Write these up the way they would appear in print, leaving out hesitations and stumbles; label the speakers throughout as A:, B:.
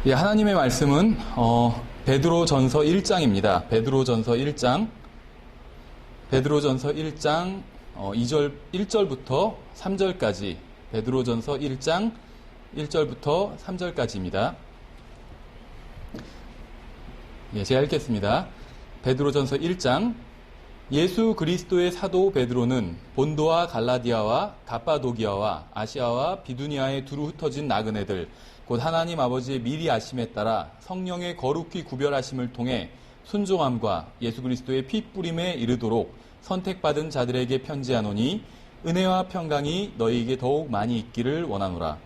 A: 예, 하나님의 말씀은 베드로전서 1장입니다. 베드로전서 1장 1절부터 3절까지 베드로전서 1장 1절부터 3절까지입니다. 예, 제가 읽겠습니다. 베드로전서 1장 예수 그리스도의 사도 베드로는 본도와 갈라디아와 갑바도기아와 아시아와 비두니아에 두루 흩어진 나그네들 곧 하나님 아버지의 미리 아심에 따라 성령의 거룩히 구별하심을 통해 순종함과 예수 그리스도의 피 뿌림에 이르도록 선택받은 자들에게 편지하노니 은혜와 평강이 너희에게 더욱 많이 있기를 원하노라.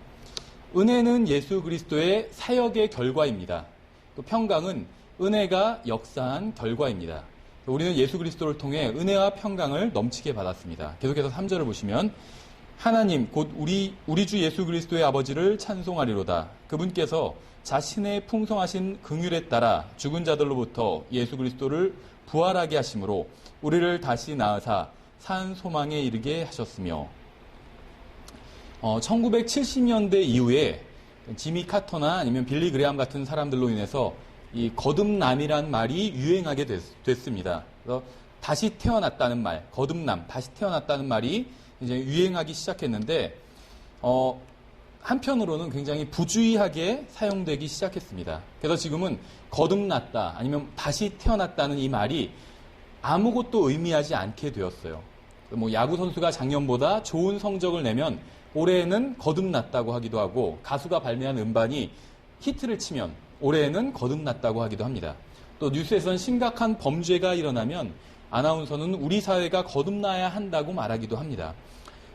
A: 은혜는 예수 그리스도의 사역의 결과입니다. 또 평강은 은혜가 역사한 결과입니다. 우리는 예수 그리스도를 통해 은혜와 평강을 넘치게 받았습니다. 계속해서 3절을 보시면 하나님 곧 우리 주 예수 그리스도의 아버지를 찬송하리로다. 그분께서 자신의 풍성하신 긍휼에 따라 죽은 자들로부터 예수 그리스도를 부활하게 하심으로 우리를 다시 낳으사 산 소망에 이르게 하셨으며 1970년대 이후에 지미 카터나 아니면 빌리 그레함 같은 사람들로 인해서 이 거듭남이란 말이 유행하게 됐습니다. 그래서 다시 태어났다는 말, 거듭남, 다시 태어났다는 말이 이제 유행하기 시작했는데, 한편으로는 굉장히 부주의하게 사용되기 시작했습니다. 그래서 지금은 거듭났다, 아니면 다시 태어났다는 이 말이 아무것도 의미하지 않게 되었어요. 야구 선수가 작년보다 좋은 성적을 내면 올해에는 거듭났다고 하기도 하고, 가수가 발매한 음반이 히트를 치면 올해에는 거듭났다고 하기도 합니다. 또 뉴스에서는 심각한 범죄가 일어나면 아나운서는 우리 사회가 거듭나야 한다고 말하기도 합니다.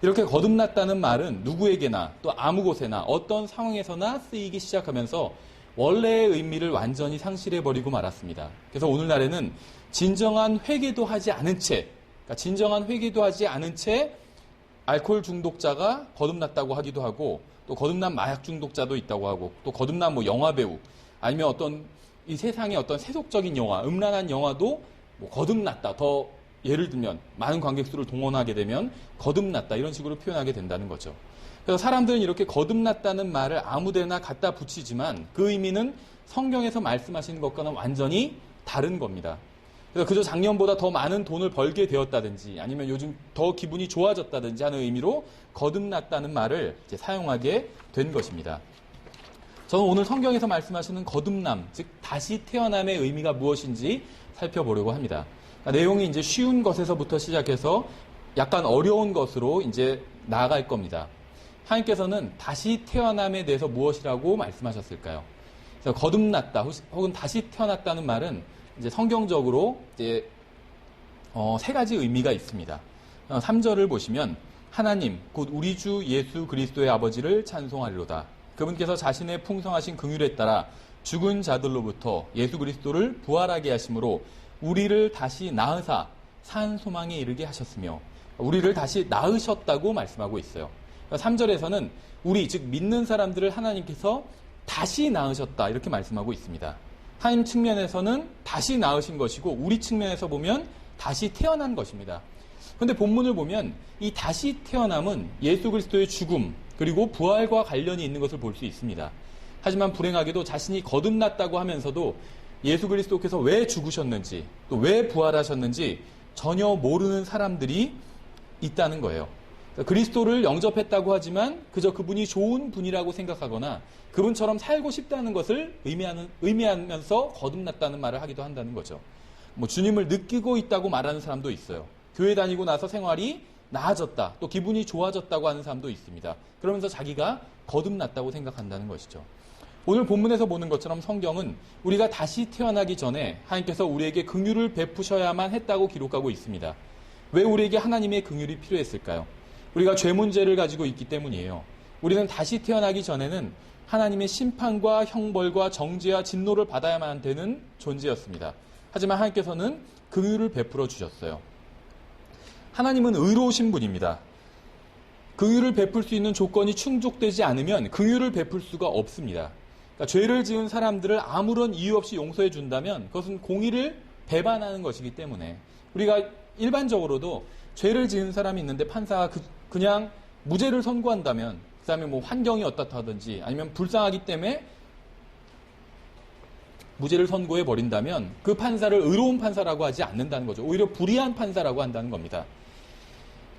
A: 이렇게 거듭났다는 말은 누구에게나 또 아무 곳에나 어떤 상황에서나 쓰이기 시작하면서 원래의 의미를 완전히 상실해버리고 말았습니다. 그래서 오늘날에는 진정한 회개도 하지 않은 채 알코올 중독자가 거듭났다고 하기도 하고, 또 거듭난 마약 중독자도 있다고 하고, 또 거듭난 영화배우, 아니면 어떤 이 세상의 어떤 세속적인 영화, 음란한 영화도 거듭났다. 더 예를 들면 많은 관객수를 동원하게 되면 거듭났다, 이런 식으로 표현하게 된다는 거죠. 그래서 사람들은 이렇게 거듭났다는 말을 아무데나 갖다 붙이지만 그 의미는 성경에서 말씀하시는 것과는 완전히 다른 겁니다. 그래서 그저 작년보다 더 많은 돈을 벌게 되었다든지 아니면 요즘 더 기분이 좋아졌다든지 하는 의미로 거듭났다는 말을 이제 사용하게 된 것입니다. 저는 오늘 성경에서 말씀하시는 거듭남, 즉 다시 태어남의 의미가 무엇인지 살펴보려고 합니다. 그러니까 내용이 이제 쉬운 것에서부터 시작해서 약간 어려운 것으로 이제 나아갈 겁니다. 하나님께서는 다시 태어남에 대해서 무엇이라고 말씀하셨을까요? 그래서 거듭났다 혹은 다시 태어났다는 말은 이제 성경적으로 이제 세 가지 의미가 있습니다. 3절을 보시면 하나님 곧 우리 주 예수 그리스도의 아버지를 찬송하리로다. 그분께서 자신의 풍성하신 긍휼에 따라 죽은 자들로부터 예수 그리스도를 부활하게 하심으로 우리를 다시 낳으사 산 소망에 이르게 하셨으며, 우리를 다시 낳으셨다고 말씀하고 있어요. 3절에서는 우리, 즉 믿는 사람들을 하나님께서 다시 낳으셨다, 이렇게 말씀하고 있습니다. 하나님 측면에서는 다시 낳으신 것이고, 우리 측면에서 보면 다시 태어난 것입니다. 그런데 본문을 보면 이 다시 태어남은 예수 그리스도의 죽음 그리고 부활과 관련이 있는 것을 볼 수 있습니다. 하지만 불행하게도 자신이 거듭났다고 하면서도 예수 그리스도께서 왜 죽으셨는지 또 왜 부활하셨는지 전혀 모르는 사람들이 있다는 거예요. 그리스도를 영접했다고 하지만 그저 그분이 좋은 분이라고 생각하거나 그분처럼 살고 싶다는 것을 의미하면서 거듭났다는 말을 하기도 한다는 거죠. 주님을 느끼고 있다고 말하는 사람도 있어요. 교회 다니고 나서 생활이 나아졌다, 또 기분이 좋아졌다고 하는 사람도 있습니다. 그러면서 자기가 거듭났다고 생각한다는 것이죠. 오늘 본문에서 보는 것처럼 성경은 우리가 다시 태어나기 전에 하나님께서 우리에게 긍휼을 베푸셔야만 했다고 기록하고 있습니다. 왜 우리에게 하나님의 긍휼이 필요했을까요? 우리가 죄 문제를 가지고 있기 때문이에요. 우리는 다시 태어나기 전에는 하나님의 심판과 형벌과 정죄와 진노를 받아야만 되는 존재였습니다. 하지만 하나님께서는 긍휼을 베풀어 주셨어요. 하나님은 의로우신 분입니다. 긍휼을 베풀 수 있는 조건이 충족되지 않으면 긍휼을 베풀 수가 없습니다. 그러니까 죄를 지은 사람들을 아무런 이유 없이 용서해 준다면 그것은 공의를 배반하는 것이기 때문에, 우리가 일반적으로도 죄를 지은 사람이 있는데 판사가 그냥 무죄를 선고한다면 그 사람이 환경이 어떻다든지 아니면 불쌍하기 때문에 무죄를 선고해 버린다면 그 판사를 의로운 판사라고 하지 않는다는 거죠. 오히려 불의한 판사라고 한다는 겁니다.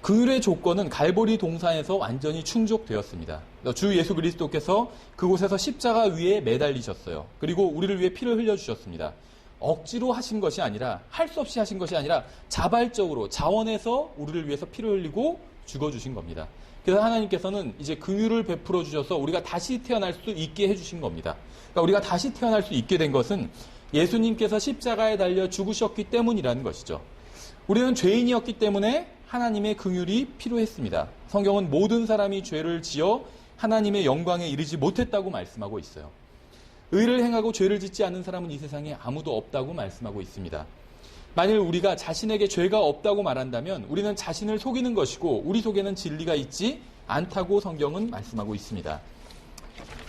A: 긍휼의 조건은 갈보리 동산에서 완전히 충족되었습니다. 주 예수 그리스도께서 그곳에서 십자가 위에 매달리셨어요. 그리고 우리를 위해 피를 흘려주셨습니다. 억지로 하신 것이 아니라, 할 수 없이 하신 것이 아니라 자발적으로 자원해서 우리를 위해서 피를 흘리고 죽어주신 겁니다. 그래서 하나님께서는 이제 긍휼을 베풀어 주셔서 우리가 다시 태어날 수 있게 해주신 겁니다. 그러니까 우리가 다시 태어날 수 있게 된 것은 예수님께서 십자가에 달려 죽으셨기 때문이라는 것이죠. 우리는 죄인이었기 때문에 하나님의 긍휼이 필요했습니다. 성경은 모든 사람이 죄를 지어 하나님의 영광에 이르지 못했다고 말씀하고 있어요. 의를 행하고 죄를 짓지 않는 사람은 이 세상에 아무도 없다고 말씀하고 있습니다. 만일 우리가 자신에게 죄가 없다고 말한다면 우리는 자신을 속이는 것이고 우리 속에는 진리가 있지 않다고 성경은 말씀하고 있습니다.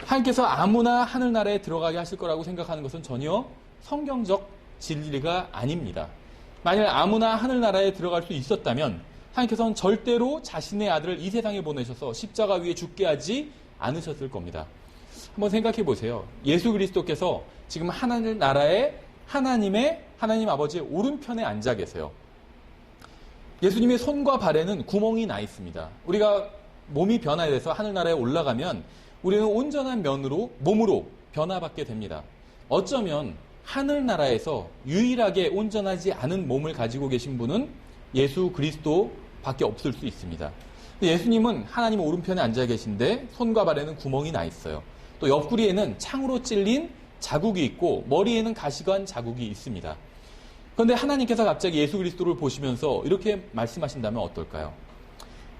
A: 하나님께서 아무나 하늘나라에 들어가게 하실 거라고 생각하는 것은 전혀 성경적 진리가 아닙니다. 만일 아무나 하늘나라에 들어갈 수 있었다면 하나님께서는 절대로 자신의 아들을 이 세상에 보내셔서 십자가 위에 죽게 하지 않으셨을 겁니다. 한번 생각해 보세요. 예수 그리스도께서 지금 하늘나라에 하나님 아버지의 오른편에 앉아 계세요. 예수님의 손과 발에는 구멍이 나 있습니다. 우리가 몸이 변화돼서 하늘나라에 올라가면 우리는 온전한 몸으로 변화받게 됩니다. 어쩌면 하늘나라에서 유일하게 온전하지 않은 몸을 가지고 계신 분은 예수 그리스도밖에 없을 수 있습니다. 예수님은 하나님 오른편에 앉아 계신데 손과 발에는 구멍이 나 있어요. 또 옆구리에는 창으로 찔린 자국이 있고 머리에는 가시관 자국이 있습니다. 그런데 하나님께서 갑자기 예수 그리스도를 보시면서 이렇게 말씀하신다면 어떨까요?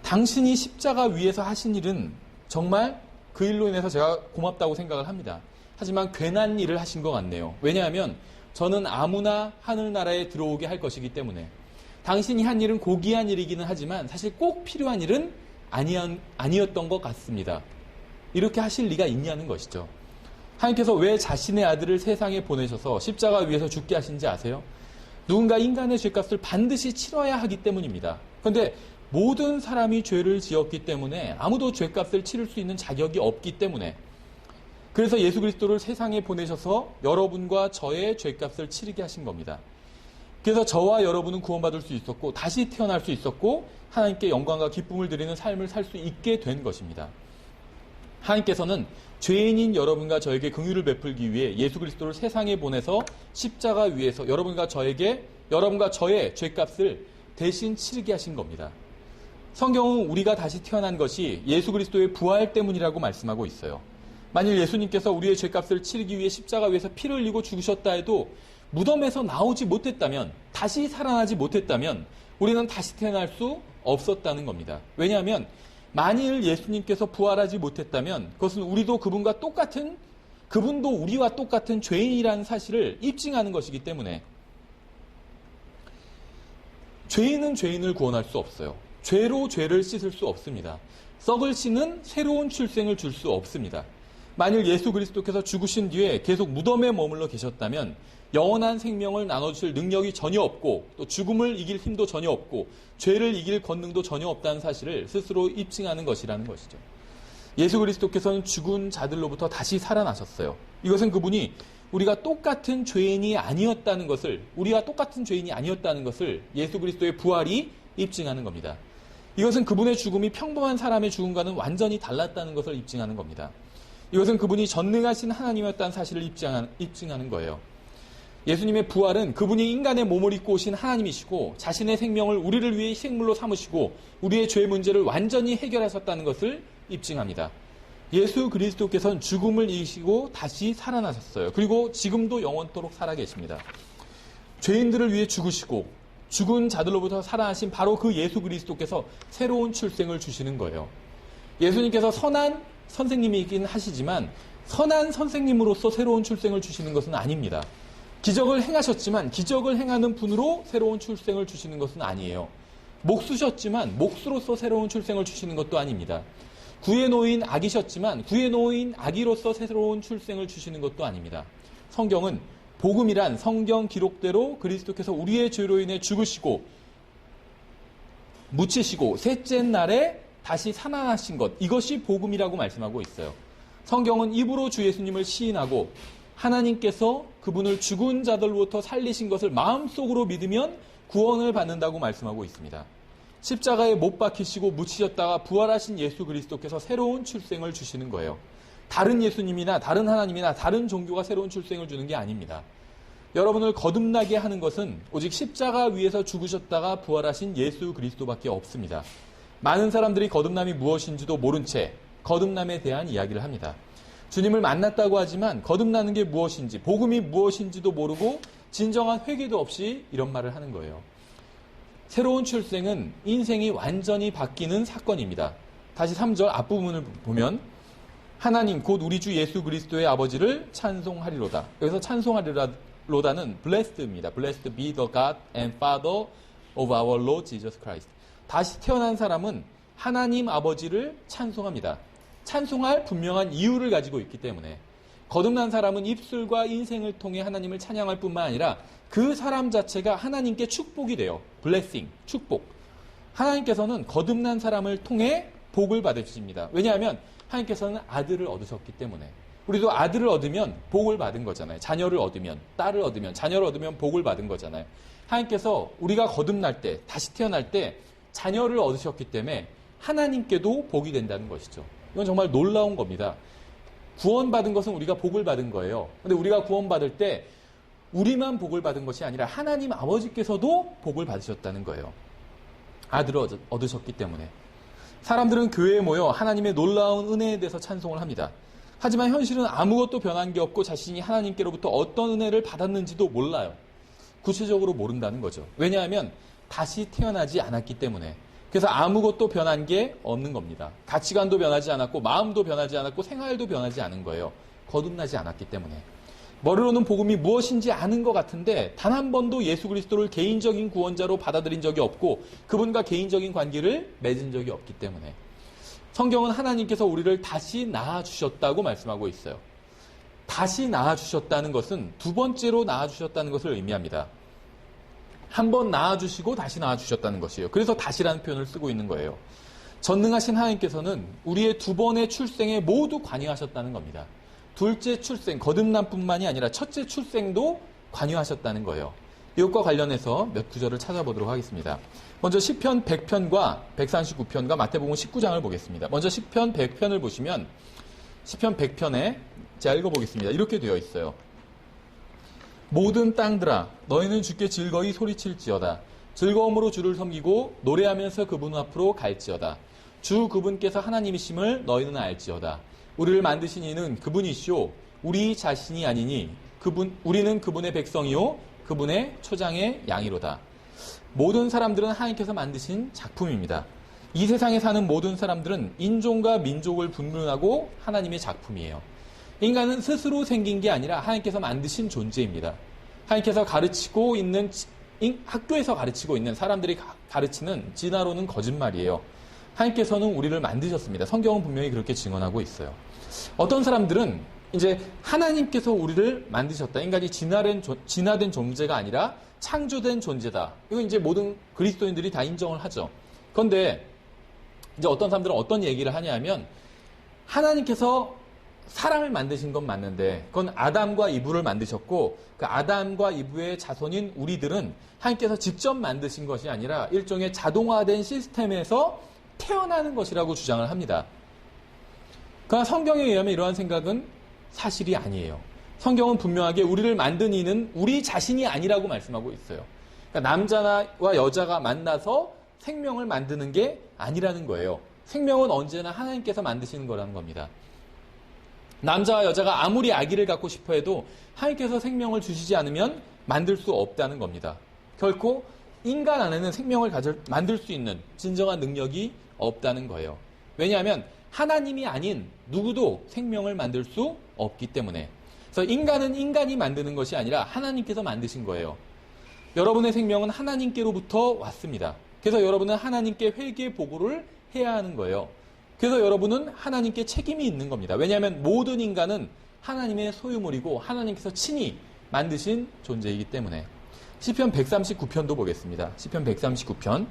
A: 당신이 십자가 위에서 하신 일은 정말 그 일로 인해서 제가 고맙다고 생각을 합니다. 하지만 괜한 일을 하신 것 같네요. 왜냐하면 저는 아무나 하늘나라에 들어오게 할 것이기 때문에 당신이 한 일은 고귀한 일이기는 하지만 사실 꼭 필요한 일은 아니었던 것 같습니다. 이렇게 하실 리가 있냐는 것이죠. 하나님께서 왜 자신의 아들을 세상에 보내셔서 십자가 위에서 죽게 하신지 아세요? 누군가 인간의 죄값을 반드시 치러야 하기 때문입니다. 그런데 모든 사람이 죄를 지었기 때문에 아무도 죄값을 치를 수 있는 자격이 없기 때문에 그래서 예수 그리스도를 세상에 보내셔서 여러분과 저의 죄값을 치르게 하신 겁니다. 그래서 저와 여러분은 구원받을 수 있었고 다시 태어날 수 있었고 하나님께 영광과 기쁨을 드리는 삶을 살 수 있게 된 것입니다. 하나님께서는 죄인인 여러분과 저에게 긍휼을 베풀기 위해 예수 그리스도를 세상에 보내서 십자가 위에서 여러분과 저의 죄값을 대신 치르게 하신 겁니다. 성경은 우리가 다시 태어난 것이 예수 그리스도의 부활 때문이라고 말씀하고 있어요. 만일 예수님께서 우리의 죄값을 치르기 위해 십자가 위에서 피를 흘리고 죽으셨다 해도 무덤에서 나오지 못했다면, 다시 살아나지 못했다면 우리는 다시 태어날 수 없었다는 겁니다. 왜냐하면 만일 예수님께서 부활하지 못했다면 그것은 우리도 그분도 우리와 똑같은 죄인이라는 사실을 입증하는 것이기 때문에 죄인은 죄인을 구원할 수 없어요. 죄로 죄를 씻을 수 없습니다. 썩을 씨는 새로운 출생을 줄 수 없습니다. 만일 예수 그리스도께서 죽으신 뒤에 계속 무덤에 머물러 계셨다면 영원한 생명을 나눠주실 능력이 전혀 없고 또 죽음을 이길 힘도 전혀 없고 죄를 이길 권능도 전혀 없다는 사실을 스스로 입증하는 것이라는 것이죠. 예수 그리스도께서는 죽은 자들로부터 다시 살아나셨어요. 이것은 그분이 우리와 똑같은 죄인이 아니었다는 것을 예수 그리스도의 부활이 입증하는 겁니다. 이것은 그분의 죽음이 평범한 사람의 죽음과는 완전히 달랐다는 것을 입증하는 겁니다. 이것은 그분이 전능하신 하나님이었다는 사실을 입증하는 거예요. 예수님의 부활은 그분이 인간의 몸을 입고 오신 하나님이시고 자신의 생명을 우리를 위해 희생물로 삼으시고 우리의 죄 문제를 완전히 해결하셨다는 것을 입증합니다. 예수 그리스도께서는 죽음을 이기시고 다시 살아나셨어요. 그리고 지금도 영원토록 살아계십니다. 죄인들을 위해 죽으시고 죽은 자들로부터 살아나신 바로 그 예수 그리스도께서 새로운 출생을 주시는 거예요. 예수님께서 선한 선생님이긴 하시지만 선한 선생님으로서 새로운 출생을 주시는 것은 아닙니다. 기적을 행하셨지만 기적을 행하는 분으로 새로운 출생을 주시는 것은 아니에요. 목수셨지만 목수로서 새로운 출생을 주시는 것도 아닙니다. 구에 놓인 아기셨지만 구에 놓인 아기로서 새로운 출생을 주시는 것도 아닙니다. 성경은 복음이란 성경 기록대로 그리스도께서 우리의 죄로 인해 죽으시고 묻히시고 셋째 날에 다시 살아나신 것, 이것이 복음이라고 말씀하고 있어요. 성경은 입으로 주 예수님을 시인하고 하나님께서 그분을 죽은 자들로부터 살리신 것을 마음속으로 믿으면 구원을 받는다고 말씀하고 있습니다. 십자가에 못 박히시고 묻히셨다가 부활하신 예수 그리스도께서 새로운 출생을 주시는 거예요. 다른 예수님이나 다른 하나님이나 다른 종교가 새로운 출생을 주는 게 아닙니다. 여러분을 거듭나게 하는 것은 오직 십자가 위에서 죽으셨다가 부활하신 예수 그리스도밖에 없습니다. 많은 사람들이 거듭남이 무엇인지도 모른 채 거듭남에 대한 이야기를 합니다. 주님을 만났다고 하지만 거듭나는 게 무엇인지, 복음이 무엇인지도 모르고 진정한 회개도 없이 이런 말을 하는 거예요. 새로운 출생은 인생이 완전히 바뀌는 사건입니다. 다시 3절 앞부분을 보면 하나님 곧 우리 주 예수 그리스도의 아버지를 찬송하리로다. 여기서 찬송하리로다는 blessed입니다. Blessed be the God and Father of our Lord Jesus Christ. 다시 태어난 사람은 하나님 아버지를 찬송합니다. 찬송할 분명한 이유를 가지고 있기 때문에 거듭난 사람은 입술과 인생을 통해 하나님을 찬양할 뿐만 아니라 그 사람 자체가 하나님께 축복이 돼요. 블레싱, 축복. 하나님께서는 거듭난 사람을 통해 복을 받으십니다. 왜냐하면 하나님께서는 아들을 얻으셨기 때문에. 우리도 아들을 얻으면 복을 받은 거잖아요. 자녀를 얻으면, 딸을 얻으면, 자녀를 얻으면 복을 받은 거잖아요. 하나님께서 우리가 거듭날 때, 다시 태어날 때 자녀를 얻으셨기 때문에 하나님께도 복이 된다는 것이죠. 이건 정말 놀라운 겁니다. 구원받은 것은 우리가 복을 받은 거예요. 근데 우리가 구원받을 때 우리만 복을 받은 것이 아니라 하나님 아버지께서도 복을 받으셨다는 거예요. 아들을 얻으셨기 때문에. 사람들은 교회에 모여 하나님의 놀라운 은혜에 대해서 찬송을 합니다. 하지만 현실은 아무것도 변한 게 없고 자신이 하나님께로부터 어떤 은혜를 받았는지도 몰라요. 구체적으로 모른다는 거죠. 왜냐하면 다시 태어나지 않았기 때문에. 그래서 아무것도 변한 게 없는 겁니다. 가치관도 변하지 않았고 마음도 변하지 않았고 생활도 변하지 않은 거예요. 거듭나지 않았기 때문에. 머리로는 복음이 무엇인지 아는 것 같은데 단 한 번도 예수 그리스도를 개인적인 구원자로 받아들인 적이 없고 그분과 개인적인 관계를 맺은 적이 없기 때문에. 성경은 하나님께서 우리를 다시 낳아주셨다고 말씀하고 있어요. 다시 낳아주셨다는 것은 두 번째로 낳아주셨다는 것을 의미합니다. 한 번 낳아주시고 다시 낳아주셨다는 것이에요. 그래서 다시라는 표현을 쓰고 있는 거예요. 전능하신 하나님께서는 우리의 두 번의 출생에 모두 관여하셨다는 겁니다. 둘째 출생, 거듭남뿐만이 아니라 첫째 출생도 관여하셨다는 거예요. 이것과 관련해서 몇 구절을 찾아보도록 하겠습니다. 먼저 시편 100편과 139편과 마태복음 19장을 보겠습니다. 먼저 시편 100편을 보시면 시편 100편에 제가 읽어보겠습니다. 이렇게 되어 있어요. 모든 땅들아 너희는 주께 즐거이 소리칠지어다. 즐거움으로 주를 섬기고 노래하면서 그분 앞으로 갈지어다. 주 그분께서 하나님이심을 너희는 알지어다. 우리를 만드신 이는 그분이시오. 우리 자신이 아니니 우리는 그분의 백성이요 그분의 초장의 양이로다. 모든 사람들은 하나님께서 만드신 작품입니다. 이 세상에 사는 모든 사람들은 인종과 민족을 분분하고 하나님의 작품이에요. 인간은 스스로 생긴 게 아니라 하나님께서 만드신 존재입니다. 하나님께서 가르치고 있는 학교에서 가르치고 있는 사람들이 가르치는 진화론은 거짓말이에요. 하나님께서는 우리를 만드셨습니다. 성경은 분명히 그렇게 증언하고 있어요. 어떤 사람들은 이제 하나님께서 우리를 만드셨다. 인간이 진화된 존재가 아니라 창조된 존재다. 이거 이제 모든 그리스도인들이 다 인정을 하죠. 그런데 이제 어떤 사람들은 어떤 얘기를 하냐면 하나님께서 사람을 만드신 건 맞는데 그건 아담과 이브를 만드셨고 그 아담과 이브의 자손인 우리들은 하나님께서 직접 만드신 것이 아니라 일종의 자동화된 시스템에서 태어나는 것이라고 주장을 합니다. 그러나 성경에 의하면 이러한 생각은 사실이 아니에요. 성경은 분명하게 우리를 만든 이는 우리 자신이 아니라고 말씀하고 있어요. 그러니까 남자와 여자가 만나서 생명을 만드는 게 아니라는 거예요. 생명은 언제나 하나님께서 만드시는 거라는 겁니다. 남자와 여자가 아무리 아기를 갖고 싶어 해도 하나님께서 생명을 주시지 않으면 만들 수 없다는 겁니다. 결코 인간 안에는 생명을 만들 수 있는 진정한 능력이 없다는 거예요. 왜냐하면 하나님이 아닌 누구도 생명을 만들 수 없기 때문에. 그래서 인간은 인간이 만드는 것이 아니라 하나님께서 만드신 거예요. 여러분의 생명은 하나님께로부터 왔습니다. 그래서 여러분은 하나님께 회개 보고를 해야 하는 거예요. 그래서 여러분은 하나님께 책임이 있는 겁니다. 왜냐하면 모든 인간은 하나님의 소유물이고 하나님께서 친히 만드신 존재이기 때문에. 시편 139편도 보겠습니다. 시편 139편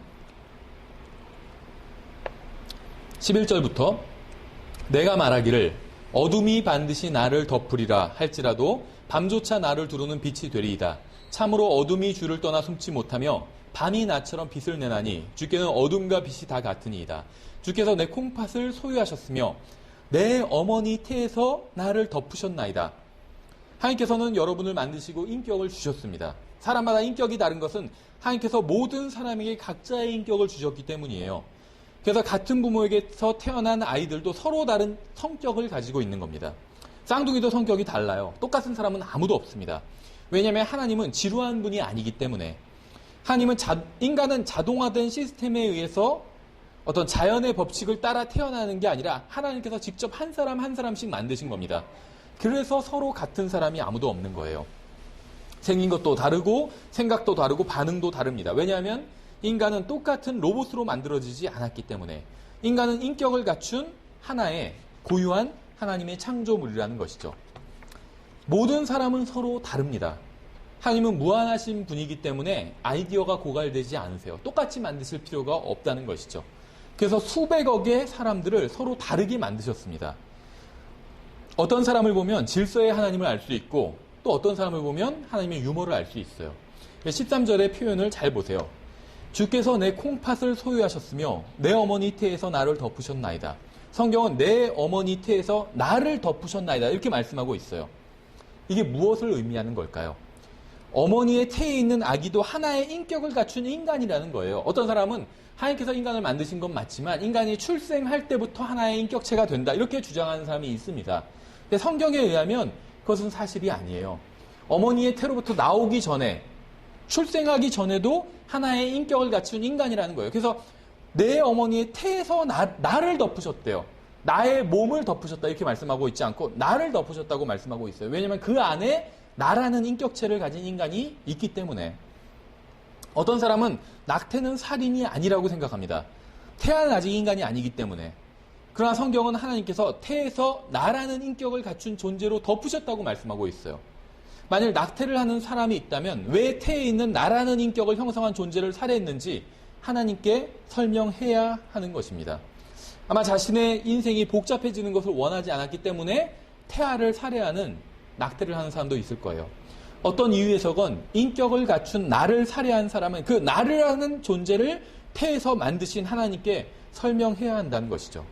A: 11절부터 내가 말하기를 어둠이 반드시 나를 덮으리라 할지라도 밤조차 나를 두루는 빛이 되리이다. 참으로 어둠이 주를 떠나 숨지 못하며 밤이 나처럼 빛을 내나니 주께는 어둠과 빛이 다 같으니이다. 주께서 내 콩팥을 소유하셨으며 내 어머니 태에서 나를 덮으셨나이다. 하나님께서는 여러분을 만드시고 인격을 주셨습니다. 사람마다 인격이 다른 것은 하나님께서 모든 사람에게 각자의 인격을 주셨기 때문이에요. 그래서 같은 부모에게서 태어난 아이들도 서로 다른 성격을 가지고 있는 겁니다. 쌍둥이도 성격이 달라요. 똑같은 사람은 아무도 없습니다. 왜냐하면 하나님은 지루한 분이 아니기 때문에. 하나님은 인간은 자동화된 시스템에 의해서 어떤 자연의 법칙을 따라 태어나는 게 아니라 하나님께서 직접 한 사람 한 사람씩 만드신 겁니다. 그래서 서로 같은 사람이 아무도 없는 거예요. 생긴 것도 다르고 생각도 다르고 반응도 다릅니다. 왜냐하면 인간은 똑같은 로봇으로 만들어지지 않았기 때문에. 인간은 인격을 갖춘 하나의 고유한 하나님의 창조물이라는 것이죠. 모든 사람은 서로 다릅니다. 하나님은 무한하신 분이기 때문에 아이디어가 고갈되지 않으세요. 똑같이 만드실 필요가 없다는 것이죠. 그래서 수백억의 사람들을 서로 다르게 만드셨습니다. 어떤 사람을 보면 질서의 하나님을 알 수 있고 또 어떤 사람을 보면 하나님의 유머를 알 수 있어요. 13절의 표현을 잘 보세요. 주께서 내 콩팥을 소유하셨으며 내 어머니 태에서 나를 덮으셨나이다. 성경은 내 어머니 태에서 나를 덮으셨나이다 이렇게 말씀하고 있어요. 이게 무엇을 의미하는 걸까요? 어머니의 태에 있는 아기도 하나의 인격을 갖춘 인간이라는 거예요. 어떤 사람은 하나님께서 인간을 만드신 건 맞지만 인간이 출생할 때부터 하나의 인격체가 된다 이렇게 주장하는 사람이 있습니다. 근데 성경에 의하면 그것은 사실이 아니에요. 어머니의 태로부터 나오기 전에 출생하기 전에도 하나의 인격을 갖춘 인간이라는 거예요. 그래서 내 어머니의 태에서 나를 덮으셨대요. 나의 몸을 덮으셨다 이렇게 말씀하고 있지 않고 나를 덮으셨다고 말씀하고 있어요. 왜냐하면 그 안에 나라는 인격체를 가진 인간이 있기 때문에. 어떤 사람은 낙태는 살인이 아니라고 생각합니다. 태아는 아직 인간이 아니기 때문에. 그러나 성경은 하나님께서 태에서 나라는 인격을 갖춘 존재로 덮으셨다고 말씀하고 있어요. 만일 낙태를 하는 사람이 있다면 왜 태에 있는 나라는 인격을 형성한 존재를 살해했는지 하나님께 설명해야 하는 것입니다. 아마 자신의 인생이 복잡해지는 것을 원하지 않았기 때문에 태아를 살해하는 낙태를 하는 사람도 있을 거예요. 어떤 이유에서건 인격을 갖춘 나를 살해한 사람은 그 나를 하는 존재를 태에서 만드신 하나님께 설명해야 한다는 것이죠.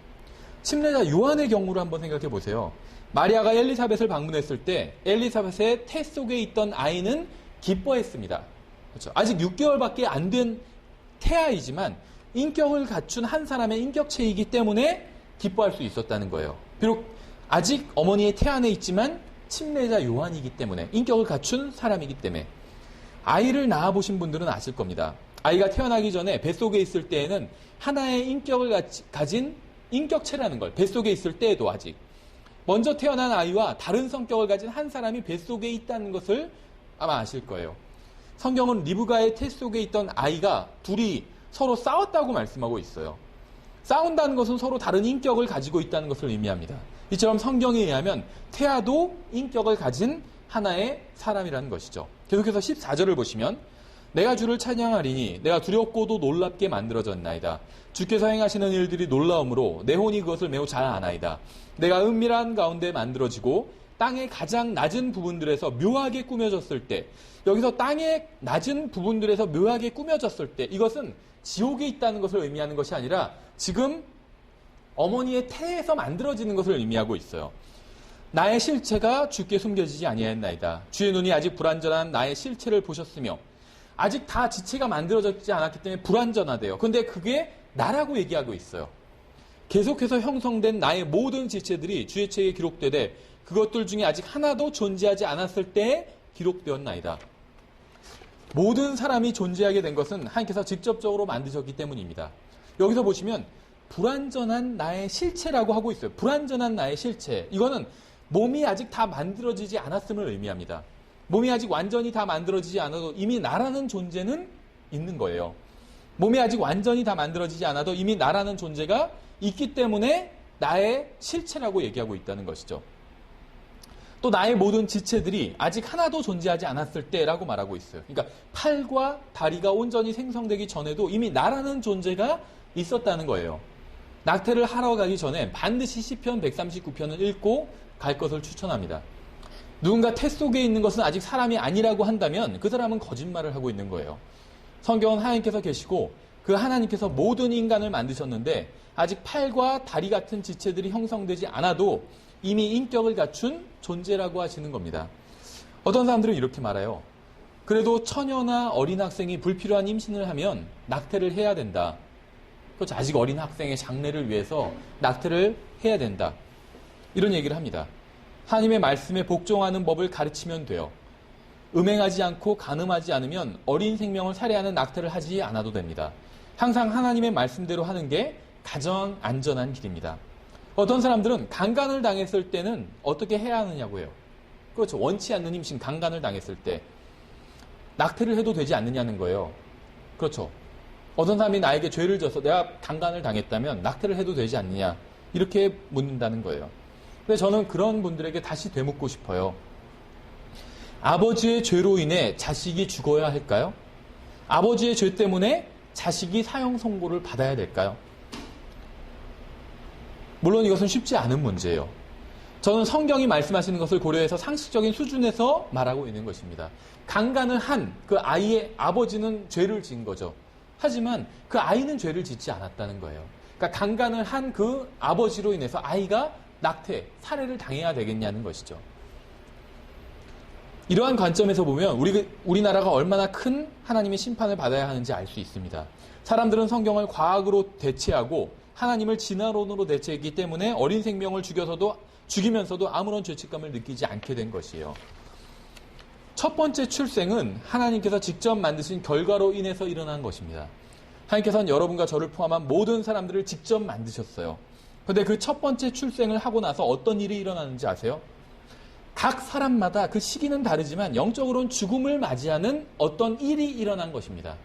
A: 침례자 요한의 경우를 한번 생각해 보세요. 마리아가 엘리사벳을 방문했을 때 엘리사벳의 태 속에 있던 아이는 기뻐했습니다. 그렇죠? 아직 6개월밖에 안 된 태아이지만 인격을 갖춘 한 사람의 인격체이기 때문에 기뻐할 수 있었다는 거예요. 비록 아직 어머니의 태 안에 있지만 침례자 요한이기 때문에 인격을 갖춘 사람이기 때문에. 아이를 낳아보신 분들은 아실 겁니다. 아이가 태어나기 전에 뱃속에 있을 때에는 하나의 인격을 가진 인격체라는 걸 뱃속에 있을 때에도 아직 먼저 태어난 아이와 다른 성격을 가진 한 사람이 뱃속에 있다는 것을 아마 아실 거예요. 성경은 리브가의 태 속에 있던 아이가 둘이 서로 싸웠다고 말씀하고 있어요. 싸운다는 것은 서로 다른 인격을 가지고 있다는 것을 의미합니다. 이처럼 성경에 의하면 태아도 인격을 가진 하나의 사람이라는 것이죠. 계속해서 14절을 보시면 내가 주를 찬양하리니 내가 두렵고도 놀랍게 만들어졌나이다. 주께서 행하시는 일들이 놀라움으로 내 혼이 그것을 매우 잘 아나이다. 내가 은밀한 가운데 만들어지고 땅의 가장 낮은 부분들에서 묘하게 꾸며졌을 때, 여기서 땅의 낮은 부분들에서 묘하게 꾸며졌을 때, 이것은 지옥에 있다는 것을 의미하는 것이 아니라 지금 어머니의 태에서 만들어지는 것을 의미하고 있어요. 나의 실체가 주께 숨겨지지 아니하였나이다. 주의 눈이 아직 불완전한 나의 실체를 보셨으며 아직 다 지체가 만들어지지 않았기 때문에 불완전하대요. 근데 그게 나라고 얘기하고 있어요. 계속해서 형성된 나의 모든 지체들이 주의 책에 기록되되 그것들 중에 아직 하나도 존재하지 않았을 때에 기록되었나이다. 모든 사람이 존재하게 된 것은 하나님께서 직접적으로 만드셨기 때문입니다. 여기서 보시면 불완전한 나의 실체라고 하고 있어요. 불완전한 나의 실체. 이거는 몸이 아직 다 만들어지지 않았음을 의미합니다. 몸이 아직 완전히 다 만들어지지 않아도 이미 나라는 존재는 있는 거예요. 몸이 아직 완전히 다 만들어지지 않아도 이미 나라는 존재가 있기 때문에 나의 실체라고 얘기하고 있다는 것이죠. 또 나의 모든 지체들이 아직 하나도 존재하지 않았을 때라고 말하고 있어요. 그러니까 팔과 다리가 온전히 생성되기 전에도 이미 나라는 존재가 있었다는 거예요. 낙태를 하러 가기 전에 반드시 시편 139편을 읽고 갈 것을 추천합니다. 누군가 태 속에 있는 것은 아직 사람이 아니라고 한다면 그 사람은 거짓말을 하고 있는 거예요. 성경은 하나님께서 계시고 그 하나님께서 모든 인간을 만드셨는데 아직 팔과 다리 같은 지체들이 형성되지 않아도 이미 인격을 갖춘 존재라고 하시는 겁니다. 어떤 사람들은 이렇게 말해요. 그래도 처녀나 어린 학생이 불필요한 임신을 하면 낙태를 해야 된다. 그렇죠. 아직 어린 학생의 장래를 위해서 낙태를 해야 된다. 이런 얘기를 합니다. 하나님의 말씀에 복종하는 법을 가르치면 돼요. 음행하지 않고 간음하지 않으면 어린 생명을 살해하는 낙태를 하지 않아도 됩니다. 항상 하나님의 말씀대로 하는 게 가장 안전한 길입니다. 어떤 사람들은 강간을 당했을 때는 어떻게 해야 하느냐고 해요. 그렇죠. 원치 않는 임신, 강간을 당했을 때 낙태를 해도 되지 않느냐는 거예요. 그렇죠. 어떤 사람이 나에게 죄를 져서 내가 강간을 당했다면 낙태를 해도 되지 않느냐 이렇게 묻는다는 거예요. 근데 저는 그런 분들에게 다시 되묻고 싶어요. 아버지의 죄로 인해 자식이 죽어야 할까요? 아버지의 죄 때문에 자식이 사형 선고를 받아야 될까요? 물론 이것은 쉽지 않은 문제예요. 저는 성경이 말씀하시는 것을 고려해서 상식적인 수준에서 말하고 있는 것입니다. 강간을 한 그 아이의 아버지는 죄를 지은 거죠. 하지만 그 아이는 죄를 짓지 않았다는 거예요. 그러니까 강간을 한 그 아버지로 인해서 아이가 낙태, 살해를 당해야 되겠냐는 것이죠. 이러한 관점에서 보면 우리나라가 얼마나 큰 하나님의 심판을 받아야 하는지 알 수 있습니다. 사람들은 성경을 과학으로 대체하고 하나님을 진화론으로 대체했기 때문에 어린 생명을 죽이면서도 아무런 죄책감을 느끼지 않게 된 것이에요. 첫 번째 출생은 하나님께서 직접 만드신 결과로 인해서 일어난 것입니다. 하나님께서는 여러분과 저를 포함한 모든 사람들을 직접 만드셨어요. 그런데 그 첫 번째 출생을 하고 나서 어떤 일이 일어나는지 아세요? 각 사람마다 그 시기는 다르지만 영적으로는 죽음을 맞이하는 어떤 일이 일어난 것입니다.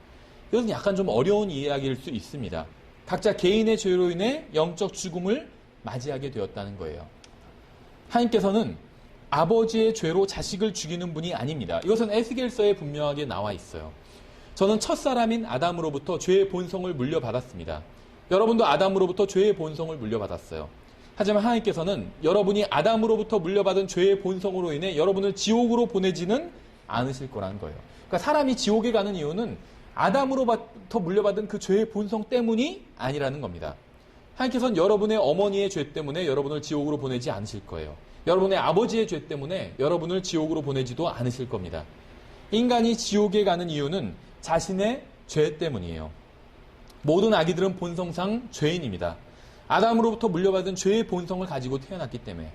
A: 이것은 약간 좀 어려운 이야기일 수 있습니다. 각자 개인의 죄로 인해 영적 죽음을 맞이하게 되었다는 거예요. 하나님께서는 아버지의 죄로 자식을 죽이는 분이 아닙니다. 이것은 에스겔서에 분명하게 나와 있어요. 저는 첫사람인 아담으로부터 죄의 본성을 물려받았습니다. 여러분도 아담으로부터 죄의 본성을 물려받았어요. 하지만 하나님께서는 여러분이 아담으로부터 물려받은 죄의 본성으로 인해 여러분을 지옥으로 보내지는 않으실 거라는 거예요. 그러니까 사람이 지옥에 가는 이유는 아담으로부터 물려받은 그 죄의 본성 때문이 아니라는 겁니다. 하나님께서는 여러분의 어머니의 죄 때문에 여러분을 지옥으로 보내지 않으실 거예요. 여러분의 아버지의 죄 때문에 여러분을 지옥으로 보내지도 않으실 겁니다. 인간이 지옥에 가는 이유는 자신의 죄 때문이에요. 모든 아기들은 본성상 죄인입니다. 아담으로부터 물려받은 죄의 본성을 가지고 태어났기 때문에.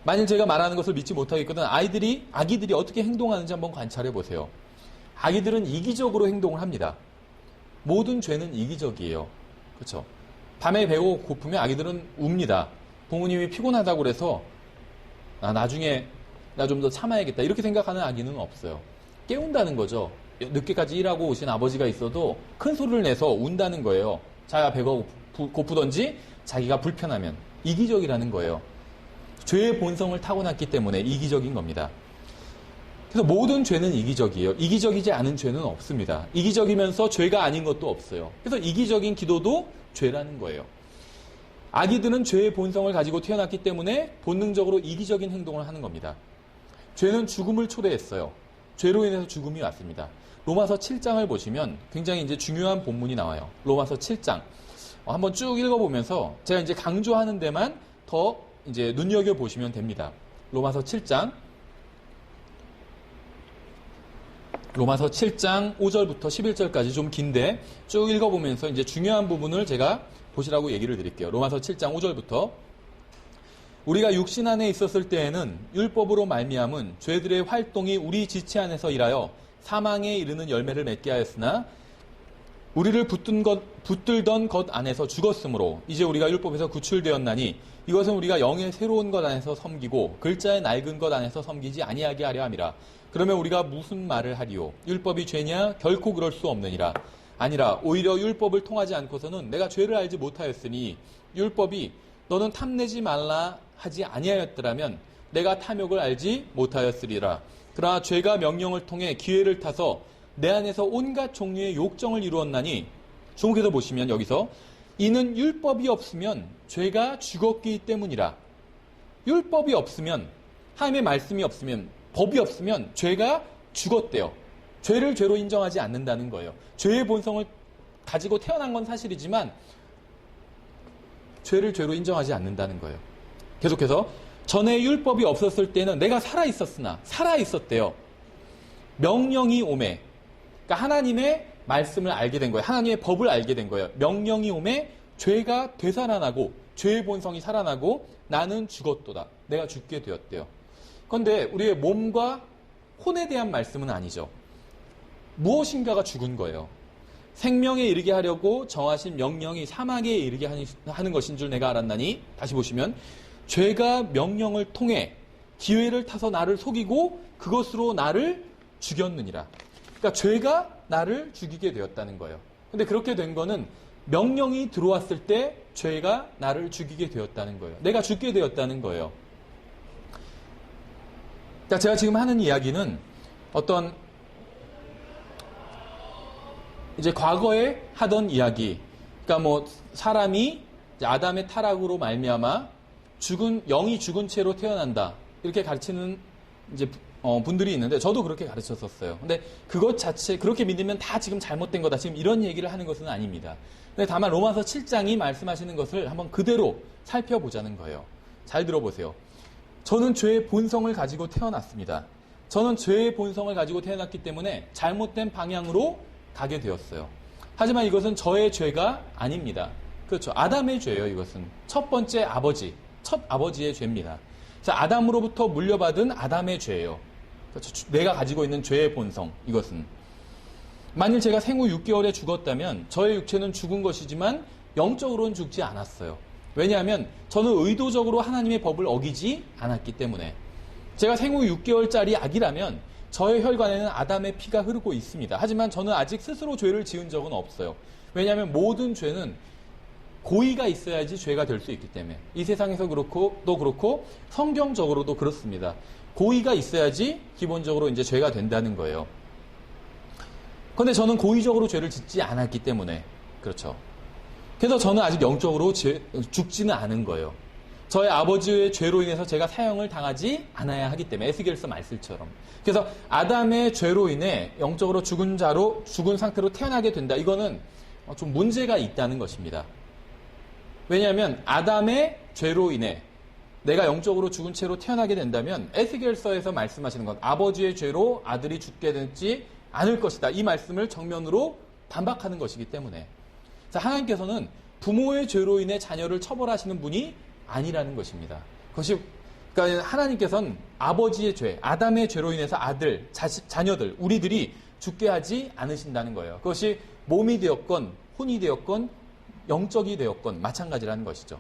A: 만일 제가 말하는 것을 믿지 못하겠거든 아기들이 어떻게 행동하는지 한번 관찰해 보세요. 아기들은 이기적으로 행동을 합니다. 모든 죄는 이기적이에요. 그렇죠? 밤에 배고 고프면 아기들은 웁니다. 부모님이 피곤하다고 그래서 나중에 나 좀 더 참아야겠다 이렇게 생각하는 아기는 없어요. 깨운다는 거죠. 늦게까지 일하고 오신 아버지가 있어도 큰 소리를 내서 운다는 거예요. 자기가 배가 고프던지 자기가 불편하면. 이기적이라는 거예요. 죄의 본성을 타고났기 때문에 이기적인 겁니다. 그래서 모든 죄는 이기적이에요. 이기적이지 않은 죄는 없습니다. 이기적이면서 죄가 아닌 것도 없어요. 그래서 이기적인 기도도 죄라는 거예요. 아기들은 죄의 본성을 가지고 태어났기 때문에 본능적으로 이기적인 행동을 하는 겁니다. 죄는 죽음을 초래했어요. 죄로 인해서 죽음이 왔습니다. 로마서 7장을 보시면 굉장히 이제 중요한 본문이 나와요. 로마서 7장. 한번 쭉 읽어보면서 제가 이제 강조하는 데만 더 이제 눈여겨보시면 됩니다. 로마서 7장 5절부터 11절까지 좀 긴데 쭉 읽어보면서 이제 중요한 부분을 제가 보시라고 얘기를 드릴게요. 로마서 7장 5절부터 우리가 육신 안에 있었을 때에는 율법으로 말미암은 죄들의 활동이 우리 지체 안에서 일하여 사망에 이르는 열매를 맺게 하였으나 우리를 붙들던 것 안에서 죽었으므로 이제 우리가 율법에서 구출되었나니 이것은 우리가 영의 새로운 것 안에서 섬기고 글자의 낡은 것 안에서 섬기지 아니하게 하려 함이라. 그러면 우리가 무슨 말을 하리요? 율법이 죄냐? 결코 그럴 수 없느니라. 아니라 오히려 율법을 통하지 않고서는 내가 죄를 알지 못하였으니 율법이 너는 탐내지 말라 하지 아니하였더라면 내가 탐욕을 알지 못하였으리라. 그러나 죄가 명령을 통해 기회를 타서 내 안에서 온갖 종류의 욕정을 이루었나니 주목해서 보시면 여기서 이는 율법이 없으면 죄가 죽었기 때문이라. 율법이 없으면 하나님의 말씀이 없으면, 법이 없으면 죄가 죽었대요. 죄를 죄로 인정하지 않는다는 거예요. 죄의 본성을 가지고 태어난 건 사실이지만 죄를 죄로 인정하지 않는다는 거예요. 계속해서 전에 율법이 없었을 때는 내가 살아있었으나 살아있었대요. 명령이 오매, 그러니까 하나님의 말씀을 알게 된 거예요. 하나님의 법을 알게 된 거예요. 명령이 오매 죄가 되살아나고 죄의 본성이 살아나고 나는 죽었도다. 내가 죽게 되었대요. 그런데 우리의 몸과 혼에 대한 말씀은 아니죠. 무엇인가가 죽은 거예요. 생명에 이르게 하려고 정하신 명령이 사망에 이르게 하는 것인 줄 내가 알았나니, 다시 보시면 죄가 명령을 통해 기회를 타서 나를 속이고 그것으로 나를 죽였느니라. 그러니까 죄가 나를 죽이게 되었다는 거예요. 근데 그렇게 된 거는 명령이 들어왔을 때 죄가 나를 죽이게 되었다는 거예요. 내가 죽게 되었다는 거예요. 그러니까 제가 지금 하는 이야기는 어떤 이제 과거에 하던 이야기, 그러니까 뭐 사람이 아담의 타락으로 말미암아 영이 죽은 채로 태어난다 이렇게 가르치는 이제 분들이 있는데 저도 그렇게 가르쳤었어요. 근데 그것 자체 그렇게 믿으면 다 지금 잘못된 거다. 지금 이런 얘기를 하는 것은 아닙니다. 근데 다만 로마서 7장이 말씀하시는 것을 한번 그대로 살펴보자는 거예요. 잘 들어보세요. 저는 죄의 본성을 가지고 태어났습니다. 저는 죄의 본성을 가지고 태어났기 때문에 잘못된 방향으로 가게 되었어요. 하지만 이것은 저의 죄가 아닙니다. 그렇죠. 아담의 죄예요. 이것은 첫 번째 첫 아버지의 죄입니다. 그래서 아담으로부터 물려받은 아담의 죄예요. 그렇죠. 내가 가지고 있는 죄의 본성, 이것은. 만일 제가 생후 6개월에 죽었다면 저의 육체는 죽은 것이지만 영적으로는 죽지 않았어요. 왜냐하면 저는 의도적으로 하나님의 법을 어기지 않았기 때문에. 제가 생후 6개월짜리 아기라면 저의 혈관에는 아담의 피가 흐르고 있습니다. 하지만 저는 아직 스스로 죄를 지은 적은 없어요. 왜냐하면 모든 죄는 고의가 있어야지 죄가 될 수 있기 때문에. 이 세상에서 그렇고 성경적으로도 그렇습니다. 고의가 있어야지 기본적으로 이제 죄가 된다는 거예요. 그런데 저는 고의적으로 죄를 짓지 않았기 때문에 그렇죠. 그래서 저는 아직 영적으로 죽지는 않은 거예요. 저의 아버지의 죄로 인해서 제가 사형을 당하지 않아야 하기 때문에. 에스겔서 말씀처럼. 그래서 아담의 죄로 인해 영적으로 죽은 상태로 태어나게 된다. 이거는 좀 문제가 있다는 것입니다. 왜냐하면 아담의 죄로 인해 내가 영적으로 죽은 채로 태어나게 된다면 에스겔서에서 말씀하시는 건 아버지의 죄로 아들이 죽게 되지 않을 것이다. 이 말씀을 정면으로 반박하는 것이기 때문에. 하나님께서는 부모의 죄로 인해 자녀를 처벌하시는 분이 아니라는 것입니다. 그러니까 하나님께서는 아버지의 죄, 아담의 죄로 인해서 자녀들, 우리들이 죽게 하지 않으신다는 거예요. 그것이 몸이 되었건, 혼이 되었건, 영적이 되었건 마찬가지라는 것이죠.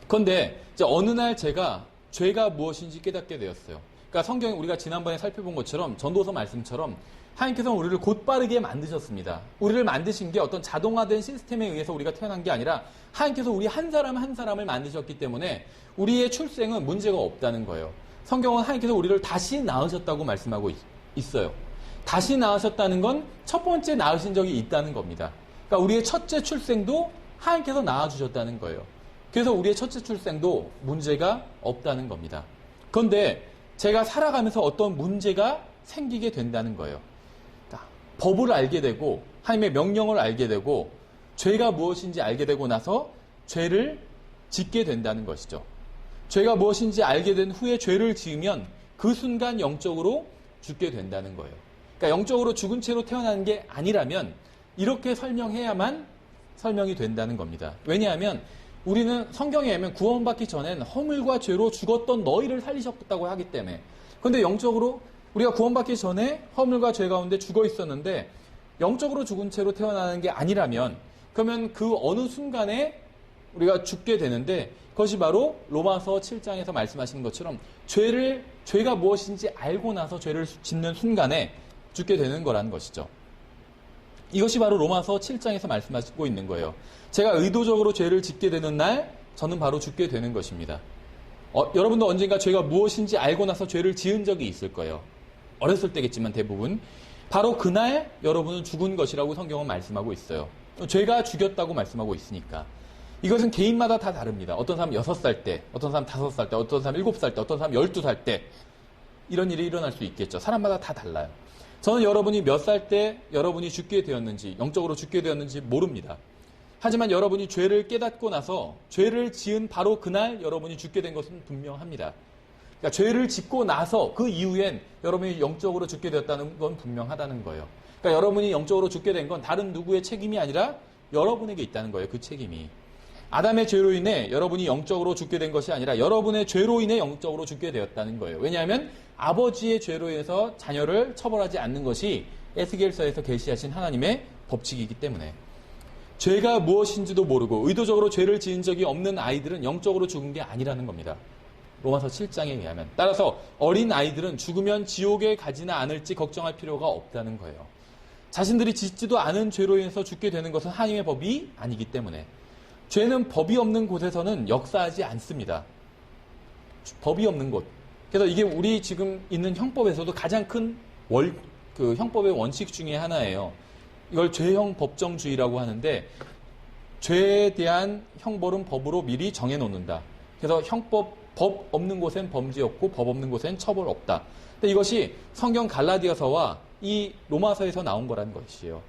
A: 그런데 어느 날 제가 죄가 무엇인지 깨닫게 되었어요. 그러니까 성경에 우리가 지난번에 살펴본 것처럼 전도서 말씀처럼 하나님께서는 우리를 곧바르게 만드셨습니다. 우리를 만드신 게 어떤 자동화된 시스템에 의해서 우리가 태어난 게 아니라 하나님께서 우리 한 사람 한 사람을 만드셨기 때문에 우리의 출생은 문제가 없다는 거예요. 성경은 하나님께서 우리를 다시 낳으셨다고 말씀하고 있어요. 다시 낳으셨다는 건 첫 번째 낳으신 적이 있다는 겁니다. 그러니까 우리의 첫째 출생도 하나님께서 낳아주셨다는 거예요. 그래서 우리의 첫째 출생도 문제가 없다는 겁니다. 그런데 제가 살아가면서 어떤 문제가 생기게 된다는 거예요. 법을 알게 되고 하나님의 명령을 알게 되고 죄가 무엇인지 알게 되고 나서 죄를 짓게 된다는 것이죠. 죄가 무엇인지 알게 된 후에 죄를 지으면 그 순간 영적으로 죽게 된다는 거예요. 그러니까 영적으로 죽은 채로 태어나는 게 아니라면 이렇게 설명해야만 설명이 된다는 겁니다. 왜냐하면 우리는 성경에 의하면 구원받기 전엔 허물과 죄로 죽었던 너희를 살리셨다고 하기 때문에. 그런데 영적으로 우리가 구원받기 전에 허물과 죄 가운데 죽어 있었는데 영적으로 죽은 채로 태어나는 게 아니라면 그러면 그 어느 순간에 우리가 죽게 되는데 그것이 바로 로마서 7장에서 말씀하시는 것처럼 죄가 무엇인지 알고 나서 죄를 짓는 순간에 죽게 되는 거라는 것이죠. 이것이 바로 로마서 7장에서 말씀하시고 있는 거예요. 제가 의도적으로 죄를 짓게 되는 날 저는 바로 죽게 되는 것입니다. 여러분도 언젠가 죄가 무엇인지 알고 나서 죄를 지은 적이 있을 거예요. 어렸을 때겠지만 대부분. 바로 그날 여러분은 죽은 것이라고 성경은 말씀하고 있어요. 죄가 죽였다고 말씀하고 있으니까. 이것은 개인마다 다 다릅니다. 어떤 사람은 6살 때, 어떤 사람은 5살 때, 어떤 사람은 7살 때, 어떤 사람은 12살 때 이런 일이 일어날 수 있겠죠. 사람마다 다 달라요. 저는 여러분이 몇 살 때 여러분이 죽게 되었는지, 영적으로 죽게 되었는지 모릅니다. 하지만 여러분이 죄를 깨닫고 나서 죄를 지은 바로 그날 여러분이 죽게 된 것은 분명합니다. 그러니까 죄를 짓고 나서 그 이후엔 여러분이 영적으로 죽게 되었다는 건 분명하다는 거예요. 그러니까 여러분이 영적으로 죽게 된 건 다른 누구의 책임이 아니라 여러분에게 있다는 거예요. 그 책임이. 아담의 죄로 인해 여러분이 영적으로 죽게 된 것이 아니라 여러분의 죄로 인해 영적으로 죽게 되었다는 거예요. 왜냐하면 아버지의 죄로 인해서 자녀를 처벌하지 않는 것이 에스겔서에서 계시하신 하나님의 법칙이기 때문에. 죄가 무엇인지도 모르고 의도적으로 죄를 지은 적이 없는 아이들은 영적으로 죽은 게 아니라는 겁니다. 로마서 7장에 의하면. 따라서 어린 아이들은 죽으면 지옥에 가지나 않을지 걱정할 필요가 없다는 거예요. 자신들이 짓지도 않은 죄로 인해서 죽게 되는 것은 하나님의 법이 아니기 때문에. 죄는 법이 없는 곳에서는 역사하지 않습니다. 법이 없는 곳. 그래서 이게 우리 지금 있는 형법에서도 가장 큰 형법의 원칙 중에 하나예요. 이걸 죄형 법정주의라고 하는데, 죄에 대한 형벌은 법으로 미리 정해놓는다. 그래서 법 없는 곳엔 범죄 없고 법 없는 곳엔 처벌 없다. 근데 이것이 성경 갈라디아서와 이 로마서에서 나온 거라는 것이에요.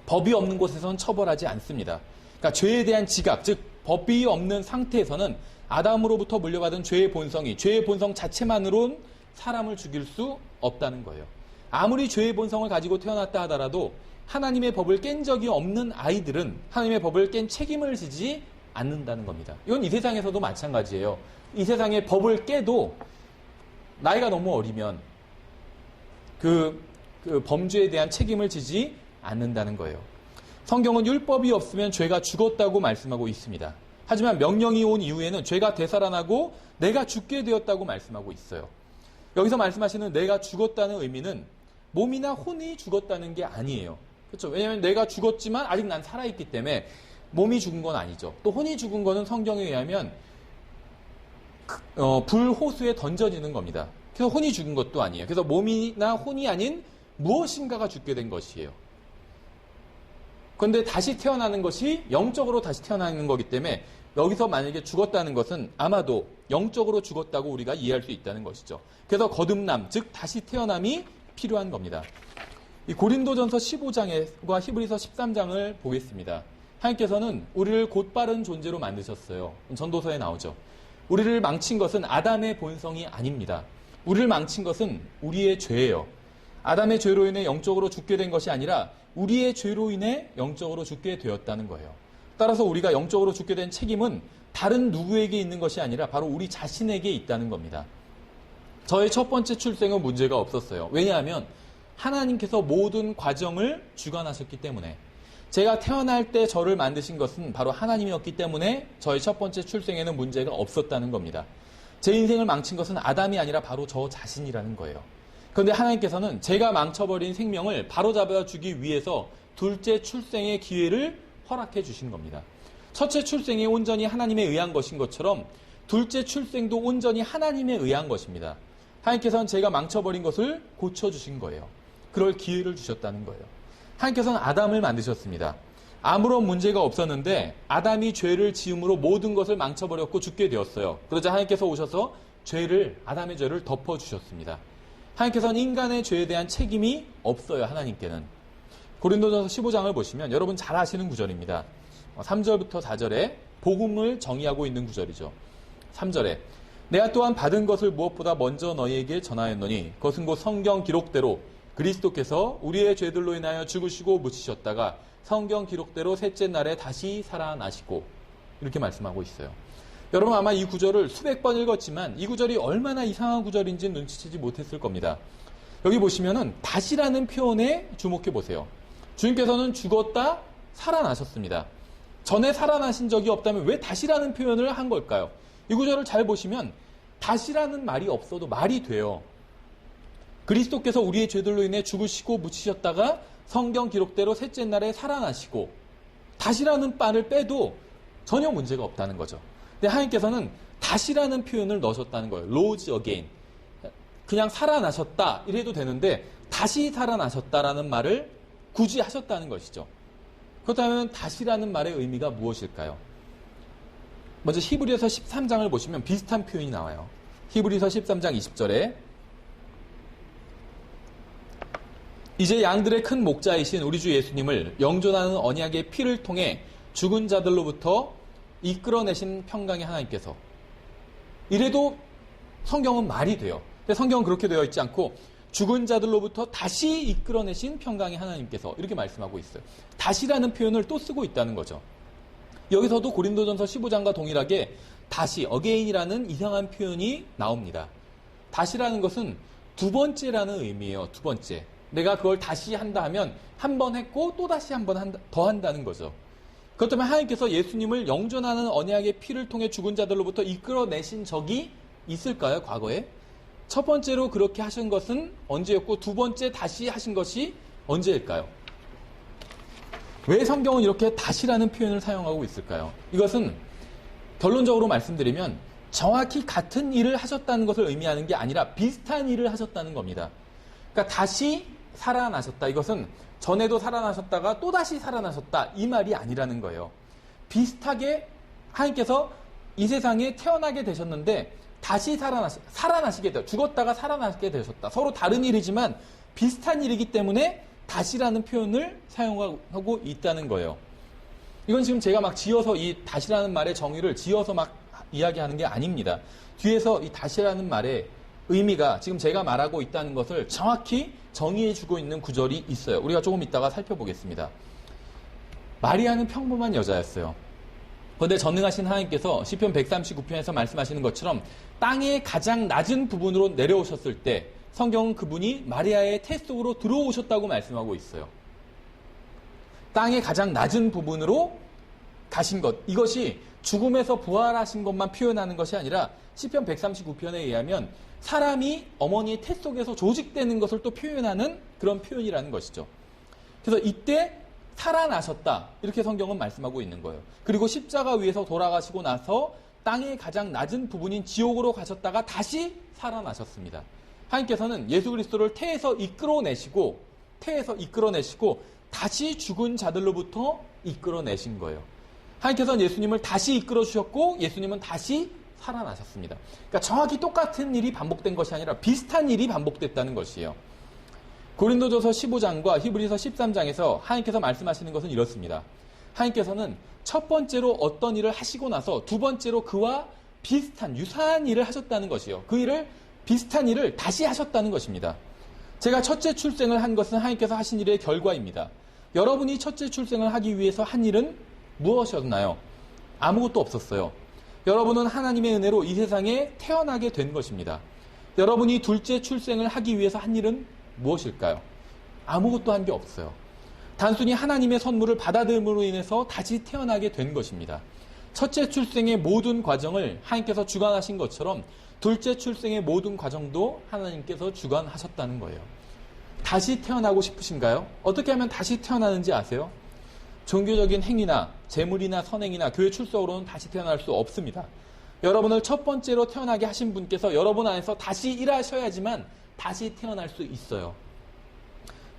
A: 법이 없는 곳에서는 처벌하지 않습니다. 그러니까 죄에 대한 지각, 즉 법이 없는 상태에서는 아담으로부터 물려받은 죄의 본성 자체만으로는 사람을 죽일 수 없다는 거예요. 아무리 죄의 본성을 가지고 태어났다 하더라도 하나님의 법을 깬 적이 없는 아이들은 하나님의 법을 깬 책임을 지지 않는다는 겁니다. 이건 이 세상에서도 마찬가지예요. 이 세상의 법을 깨도 나이가 너무 어리면 그 범죄에 대한 책임을 지지 않는다는 거예요. 성경은 율법이 없으면 죄가 죽었다고 말씀하고 있습니다. 하지만 명령이 온 이후에는 죄가 되살아나고 내가 죽게 되었다고 말씀하고 있어요. 여기서 말씀하시는 내가 죽었다는 의미는 몸이나 혼이 죽었다는 게 아니에요. 그렇죠? 왜냐하면 내가 죽었지만 아직 난 살아있기 때문에 몸이 죽은 건 아니죠. 또 혼이 죽은 거는 성경에 의하면 불호수에 던져지는 겁니다. 그래서 혼이 죽은 것도 아니에요. 그래서 몸이나 혼이 아닌 무엇인가가 죽게 된 것이에요. 그런데 다시 태어나는 것이 영적으로 다시 태어나는 거기 때문에 여기서 만약에 죽었다는 것은 아마도 영적으로 죽었다고 우리가 이해할 수 있다는 것이죠. 그래서 거듭남, 즉 다시 태어남이 필요한 겁니다. 이 고린도전서 15장과 히브리서 13장을 보겠습니다. 하나님께서는 우리를 곧바른 존재로 만드셨어요. 전도서에 나오죠. 우리를 망친 것은 아담의 본성이 아닙니다. 우리를 망친 것은 우리의 죄예요. 아담의 죄로 인해 영적으로 죽게 된 것이 아니라 우리의 죄로 인해 영적으로 죽게 되었다는 거예요. 따라서 우리가 영적으로 죽게 된 책임은 다른 누구에게 있는 것이 아니라 바로 우리 자신에게 있다는 겁니다. 저의 첫 번째 출생은 문제가 없었어요. 왜냐하면 하나님께서 모든 과정을 주관하셨기 때문에. 제가 태어날 때 저를 만드신 것은 바로 하나님이었기 때문에 저의 첫 번째 출생에는 문제가 없었다는 겁니다. 제 인생을 망친 것은 아담이 아니라 바로 저 자신이라는 거예요. 그런데 하나님께서는 제가 망쳐버린 생명을 바로잡아 주기 위해서 둘째 출생의 기회를 허락해 주신 겁니다. 첫째 출생이 온전히 하나님에 의한 것인 것처럼 둘째 출생도 온전히 하나님에 의한 것입니다. 하나님께서는 제가 망쳐버린 것을 고쳐주신 거예요. 그럴 기회를 주셨다는 거예요. 하나님께서는 아담을 만드셨습니다. 아무런 문제가 없었는데 아담이 죄를 지음으로 모든 것을 망쳐버렸고 죽게 되었어요. 그러자 하나님께서 오셔서 아담의 죄를 덮어주셨습니다. 하나님께서는 인간의 죄에 대한 책임이 없어요. 하나님께는. 고린도전서 15장을 보시면 여러분 잘 아시는 구절입니다. 3절부터 4절에 복음을 정의하고 있는 구절이죠. 3절에 내가 또한 받은 것을 무엇보다 먼저 너희에게 전하였노니 그것은 곧 성경 기록대로 그리스도께서 우리의 죄들로 인하여 죽으시고 묻히셨다가 성경 기록대로 셋째 날에 다시 살아나시고 이렇게 말씀하고 있어요. 여러분 아마 이 구절을 수백 번 읽었지만 이 구절이 얼마나 이상한 구절인지 눈치채지 못했을 겁니다. 여기 보시면은 다시라는 표현에 주목해 보세요. 주님께서는 죽었다 살아나셨습니다. 전에 살아나신 적이 없다면 왜 다시라는 표현을 한 걸까요? 이 구절을 잘 보시면 다시라는 말이 없어도 말이 돼요. 그리스도께서 우리의 죄들로 인해 죽으시고 묻히셨다가 성경 기록대로 셋째 날에 살아나시고 다시라는 말을 빼도 전혀 문제가 없다는 거죠. 근데 하나님께서는 다시라는 표현을 넣으셨다는 거예요. rose again. 그냥 살아나셨다 이래도 되는데 다시 살아나셨다라는 말을 굳이 하셨다는 것이죠. 그렇다면 다시라는 말의 의미가 무엇일까요? 먼저 히브리서 13장을 보시면 비슷한 표현이 나와요. 히브리서 13장 20절에 이제 양들의 큰 목자이신 우리 주 예수님을 영존하는 언약의 피를 통해 죽은 자들로부터 이끌어내신 평강의 하나님께서, 이래도 성경은 말이 돼요. 근데 성경은 그렇게 되어 있지 않고 죽은 자들로부터 다시 이끌어내신 평강의 하나님께서 이렇게 말씀하고 있어요. 다시라는 표현을 또 쓰고 있다는 거죠. 여기서도 고린도전서 15장과 동일하게 다시, 어게인이라는 이상한 표현이 나옵니다. 다시라는 것은 두 번째라는 의미예요. 두 번째. 내가 그걸 다시 한다 하면 한 번 했고 또 다시 한 번 더 한다는 거죠. 그렇다면 하나님께서 예수님을 영존하는 언약의 피를 통해 죽은 자들로부터 이끌어내신 적이 있을까요? 과거에? 첫 번째로 그렇게 하신 것은 언제였고 두 번째 다시 하신 것이 언제일까요? 왜 성경은 이렇게 다시라는 표현을 사용하고 있을까요? 이것은 결론적으로 말씀드리면 정확히 같은 일을 하셨다는 것을 의미하는 게 아니라 비슷한 일을 하셨다는 겁니다. 그러니까 다시 살아나셨다. 이것은 전에도 살아나셨다가 또다시 살아나셨다. 이 말이 아니라는 거예요. 비슷하게 하나님께서 이 세상에 태어나게 되셨는데 다시 살아나시게 되었다. 죽었다가 살아나게 되셨다. 서로 다른 일이지만 비슷한 일이기 때문에 다시라는 표현을 사용하고 있다는 거예요. 이건 지금 제가 막 지어서 이 다시라는 말의 정의를 지어서 막 이야기하는 게 아닙니다. 뒤에서 이 다시라는 말의 의미가 지금 제가 말하고 있다는 것을 정확히 정의해주고 있는 구절이 있어요. 우리가 조금 이따가 살펴보겠습니다. 마리아는 평범한 여자였어요. 그런데 전능하신 하나님께서 시편 139편에서 말씀하시는 것처럼 땅의 가장 낮은 부분으로 내려오셨을 때 성경은 그분이 마리아의 태 속으로 들어오셨다고 말씀하고 있어요. 땅의 가장 낮은 부분으로 가신 것, 이것이 죽음에서 부활하신 것만 표현하는 것이 아니라 시편 139편에 의하면 사람이 어머니의 태 속에서 조직되는 것을 또 표현하는 그런 표현이라는 것이죠. 그래서 이때 살아나셨다, 이렇게 성경은 말씀하고 있는 거예요. 그리고 십자가 위에서 돌아가시고 나서 땅의 가장 낮은 부분인 지옥으로 가셨다가 다시 살아나셨습니다. 하나님께서는 예수 그리스도를 태에서 이끌어내시고 다시 죽은 자들로부터 이끌어내신 거예요. 하나님께서는 예수님을 다시 이끌어 주셨고 예수님은 다시 살아나셨습니다. 그러니까 정확히 똑같은 일이 반복된 것이 아니라 비슷한 일이 반복됐다는 것이에요. 고린도전서 15장과 히브리서 13장에서 하나님께서 말씀하시는 것은 이렇습니다. 하나님께서는 첫 번째로 어떤 일을 하시고 나서 두 번째로 그와 비슷한, 유사한 일을 하셨다는 것이에요. 그 일을, 비슷한 일을 다시 하셨다는 것입니다. 제가 첫째 출생을 한 것은 하나님께서 하신 일의 결과입니다. 여러분이 첫째 출생을 하기 위해서 한 일은 무엇이었나요? 아무것도 없었어요. 여러분은 하나님의 은혜로 이 세상에 태어나게 된 것입니다. 여러분이 둘째 출생을 하기 위해서 한 일은 무엇일까요? 아무것도 한 게 없어요. 단순히 하나님의 선물을 받아들임으로 인해서 다시 태어나게 된 것입니다. 첫째 출생의 모든 과정을 하나님께서 주관하신 것처럼 둘째 출생의 모든 과정도 하나님께서 주관하셨다는 거예요. 다시 태어나고 싶으신가요? 어떻게 하면 다시 태어나는지 아세요? 종교적인 행위나 재물이나 선행이나 교회 출석으로는 다시 태어날 수 없습니다. 여러분을 첫 번째로 태어나게 하신 분께서 여러분 안에서 다시 일하셔야지만 다시 태어날 수 있어요.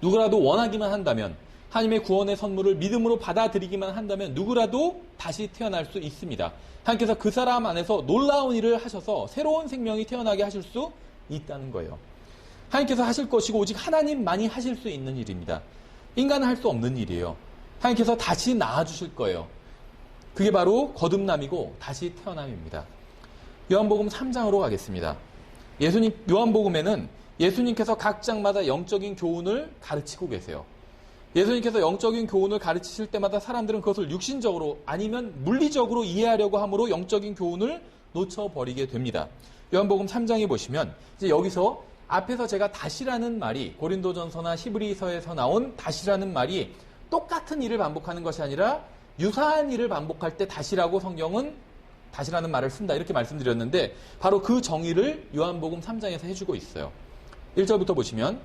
A: 누구라도 원하기만 한다면, 하나님의 구원의 선물을 믿음으로 받아들이기만 한다면 누구라도 다시 태어날 수 있습니다. 하나님께서 그 사람 안에서 놀라운 일을 하셔서 새로운 생명이 태어나게 하실 수 있다는 거예요. 하나님께서 하실 것이고 오직 하나님만이 하실 수 있는 일입니다. 인간은 할 수 없는 일이에요. 하나님께서 다시 낳아주실 거예요. 그게 바로 거듭남이고 다시 태어남입니다. 요한복음 3장으로 가겠습니다. 요한복음에는 예수님께서 각 장마다 영적인 교훈을 가르치고 계세요. 예수님께서 영적인 교훈을 가르치실 때마다 사람들은 그것을 육신적으로 아니면 물리적으로 이해하려고 함으로 영적인 교훈을 놓쳐버리게 됩니다. 요한복음 3장에 보시면 이제 여기서 앞에서 제가 다시라는 말이 고린도전서나 히브리서에서 나온 다시라는 말이 똑같은 일을 반복하는 것이 아니라 유사한 일을 반복할 때 다시라고 성경은 다시라는 말을 쓴다, 이렇게 말씀드렸는데 바로 그 정의를 요한복음 3장에서 해주고 있어요. 1절부터 보시면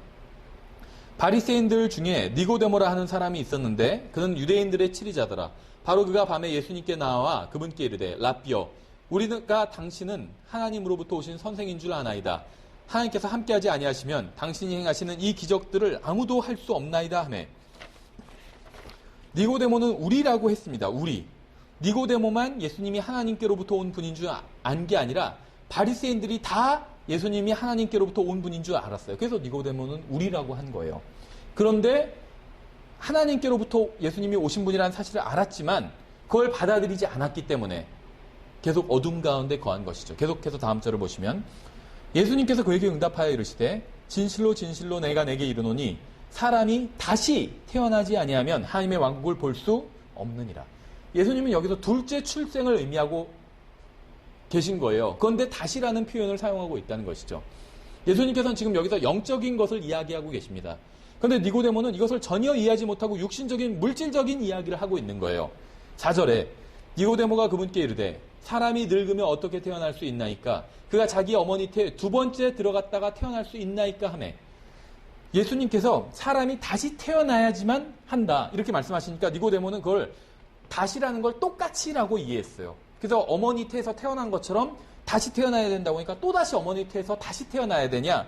A: 바리새인들 중에 니고데모라 하는 사람이 있었는데 그는 유대인들의 치리자더라. 바로 그가 밤에 예수님께 나와 그분께 이르되 라삐여, 우리가 당신은 하나님으로부터 오신 선생인 줄 아나이다. 하나님께서 함께하지 아니하시면 당신이 행하시는 이 기적들을 아무도 할 수 없나이다 하매, 니고데모는 우리라고 했습니다. 우리. 니고데모만 예수님이 하나님께로부터 온 분인 줄 안 게 아니라 바리새인들이 다 예수님이 하나님께로부터 온 분인 줄 알았어요. 그래서 니고데모는 우리라고 한 거예요. 그런데 하나님께로부터 예수님이 오신 분이라는 사실을 알았지만 그걸 받아들이지 않았기 때문에 계속 어둠 가운데 거한 것이죠. 계속해서 다음 절을 보시면 예수님께서 그에게 응답하여 이르시되 진실로 진실로 내가 내게 이르노니 사람이 다시 태어나지 아니하면 하나님의 왕국을 볼 수 없느니라. 예수님은 여기서 둘째 출생을 의미하고 계신 거예요. 그런데 다시라는 표현을 사용하고 있다는 것이죠. 예수님께서는 지금 여기서 영적인 것을 이야기하고 계십니다. 그런데 니고데모는 이것을 전혀 이해하지 못하고 육신적인 물질적인 이야기를 하고 있는 거예요. 4절에 니고데모가 그분께 이르되 사람이 늙으면 어떻게 태어날 수 있나이까? 그가 자기 어머니 태 두 번째 들어갔다가 태어날 수 있나이까 하매 예수님께서 사람이 다시 태어나야지만 한다 이렇게 말씀하시니까 니고데모는 그걸 다시라는 걸 똑같이라고 이해했어요. 그래서 어머니 태에서 태어난 것처럼 다시 태어나야 된다고 하니까 또다시 어머니 태에서 다시 태어나야 되냐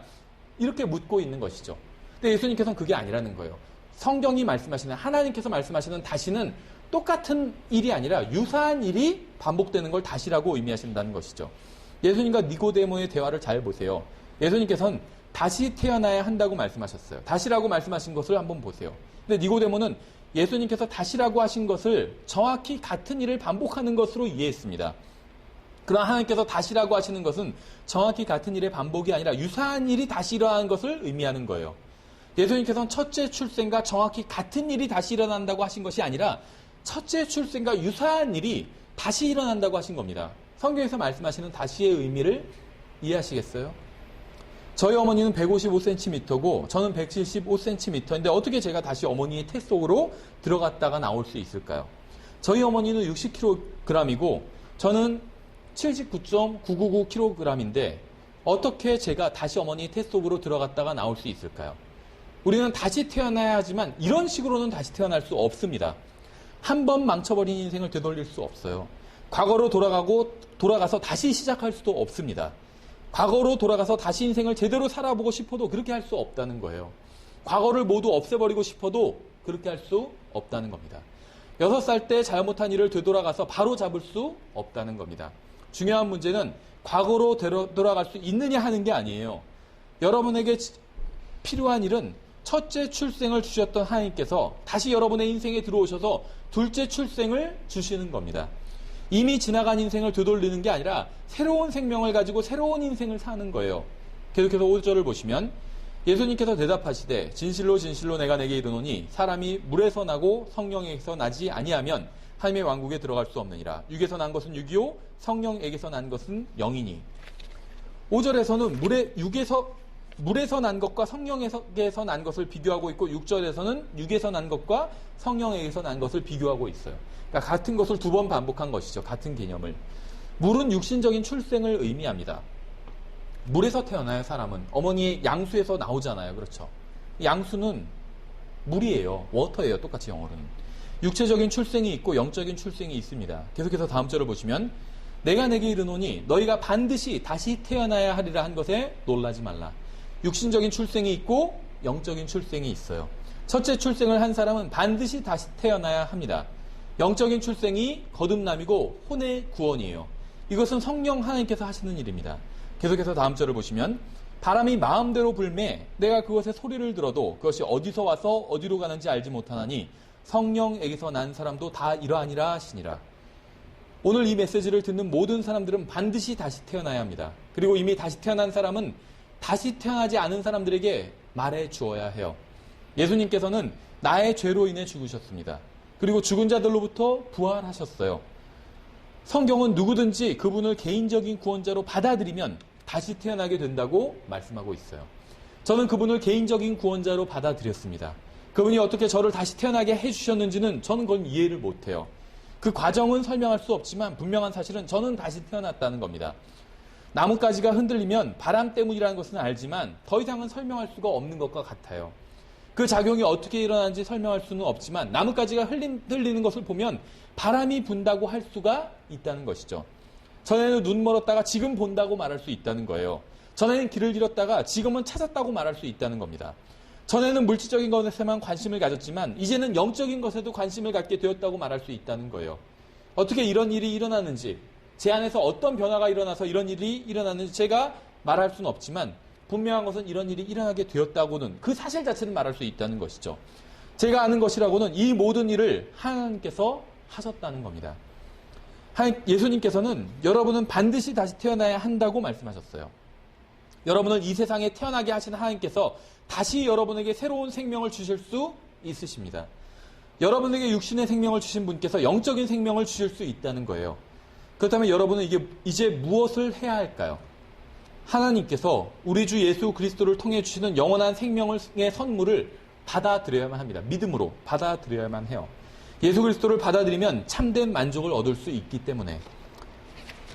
A: 이렇게 묻고 있는 것이죠. 근데 예수님께서는 그게 아니라는 거예요. 성경이 말씀하시는 하나님께서 말씀하시는 다시는 똑같은 일이 아니라 유사한 일이 반복되는 걸 다시라고 의미하신다는 것이죠. 예수님과 니고데모의 대화를 잘 보세요. 예수님께서는 다시 태어나야 한다고 말씀하셨어요. 다시라고 말씀하신 것을 한번 보세요. 근데 니고데모는 예수님께서 다시라고 하신 것을 정확히 같은 일을 반복하는 것으로 이해했습니다. 그러나 하나님께서 다시라고 하시는 것은 정확히 같은 일의 반복이 아니라 유사한 일이 다시 일어나는 것을 의미하는 거예요. 예수님께서는 첫째 출생과 정확히 같은 일이 다시 일어난다고 하신 것이 아니라 첫째 출생과 유사한 일이 다시 일어난다고 하신 겁니다. 성경에서 말씀하시는 다시의 의미를 이해하시겠어요? 저희 어머니는 155cm고 저는 175cm인데 어떻게 제가 다시 어머니의 태 속으로 들어갔다가 나올 수 있을까요? 저희 어머니는 60kg이고 저는 79.999kg인데 어떻게 제가 다시 어머니의 태 속으로 들어갔다가 나올 수 있을까요? 우리는 다시 태어나야 하지만 이런 식으로는 다시 태어날 수 없습니다. 한 번 망쳐버린 인생을 되돌릴 수 없어요. 과거로 돌아가서 다시 시작할 수도 없습니다. 과거로 돌아가서 다시 인생을 제대로 살아보고 싶어도 그렇게 할 수 없다는 거예요. 과거를 모두 없애버리고 싶어도 그렇게 할 수 없다는 겁니다. 6살 때 잘못한 일을 되돌아가서 바로 잡을 수 없다는 겁니다. 중요한 문제는 과거로 돌아갈 수 있느냐 하는 게 아니에요. 여러분에게 필요한 일은 첫째 출생을 주셨던 하나님께서 다시 여러분의 인생에 들어오셔서 둘째 출생을 주시는 겁니다. 이미 지나간 인생을 되돌리는 게 아니라 새로운 생명을 가지고 새로운 인생을 사는 거예요. 계속해서 5절을 보시면 예수님께서 대답하시되 진실로 진실로 내가 내게 이르노니 사람이 물에서 나고 성령에게서 나지 아니하면 하나님의 왕국에 들어갈 수 없느니라. 육에서 난 것은 육이요 성령에게서 난 것은 영이니. 5절에서는 물에서 난 것과 성령에게서 난 것을 비교하고 있고 6절에서는 육에서 난 것과 성령에게서 난 것을 비교하고 있어요. 그러니까 같은 것을 두 번 반복한 것이죠. 같은 개념을. 물은 육신적인 출생을 의미합니다. 물에서 태어나요, 사람은. 어머니의 양수에서 나오잖아요. 그렇죠. 양수는 물이에요. 워터예요. 똑같이 영어로는. 육체적인 출생이 있고 영적인 출생이 있습니다. 계속해서 다음 절을 보시면 내가 내게 이르노니 너희가 반드시 다시 태어나야 하리라 한 것에 놀라지 말라. 육신적인 출생이 있고 영적인 출생이 있어요. 첫째 출생을 한 사람은 반드시 다시 태어나야 합니다. 영적인 출생이 거듭남이고 혼의 구원이에요. 이것은 성령 하나님께서 하시는 일입니다. 계속해서 다음 절을 보시면 바람이 마음대로 불매 내가 그것의 소리를 들어도 그것이 어디서 와서 어디로 가는지 알지 못하나니 성령에게서 난 사람도 다 이러하니라 하시니라. 오늘 이 메시지를 듣는 모든 사람들은 반드시 다시 태어나야 합니다. 그리고 이미 다시 태어난 사람은 다시 태어나지 않은 사람들에게 말해 주어야 해요. 예수님께서는 나의 죄로 인해 죽으셨습니다. 그리고 죽은 자들로부터 부활하셨어요. 성경은 누구든지 그분을 개인적인 구원자로 받아들이면 다시 태어나게 된다고 말씀하고 있어요. 저는 그분을 개인적인 구원자로 받아들였습니다. 그분이 어떻게 저를 다시 태어나게 해주셨는지는 저는 그건 이해를 못해요. 그 과정은 설명할 수 없지만 분명한 사실은 저는 다시 태어났다는 겁니다. 나뭇가지가 흔들리면 바람 때문이라는 것은 알지만 더 이상은 설명할 수가 없는 것과 같아요. 그 작용이 어떻게 일어나는지 설명할 수는 없지만 나뭇가지가 흔들리는 것을 보면 바람이 분다고 할 수가 있다는 것이죠. 전에는 눈 멀었다가 지금 본다고 말할 수 있다는 거예요. 전에는 길을 잃었다가 지금은 찾았다고 말할 수 있다는 겁니다. 전에는 물질적인 것에만 관심을 가졌지만 이제는 영적인 것에도 관심을 갖게 되었다고 말할 수 있다는 거예요. 어떻게 이런 일이 일어나는지, 제 안에서 어떤 변화가 일어나서 이런 일이 일어나는지 제가 말할 수는 없지만 분명한 것은 이런 일이 일어나게 되었다고는 그 사실 자체는 말할 수 있다는 것이죠. 제가 아는 것이라고는 이 모든 일을 하나님께서 하셨다는 겁니다. 예수님께서는 여러분은 반드시 다시 태어나야 한다고 말씀하셨어요. 여러분을 이 세상에 태어나게 하신 하나님께서 다시 여러분에게 새로운 생명을 주실 수 있으십니다. 여러분에게 육신의 생명을 주신 분께서 영적인 생명을 주실 수 있다는 거예요. 그렇다면 여러분은 이제 무엇을 해야 할까요? 하나님께서 우리 주 예수 그리스도를 통해 주시는 영원한 생명의 선물을 받아들여야만 합니다. 믿음으로 받아들여야만 해요. 예수 그리스도를 받아들이면 참된 만족을 얻을 수 있기 때문에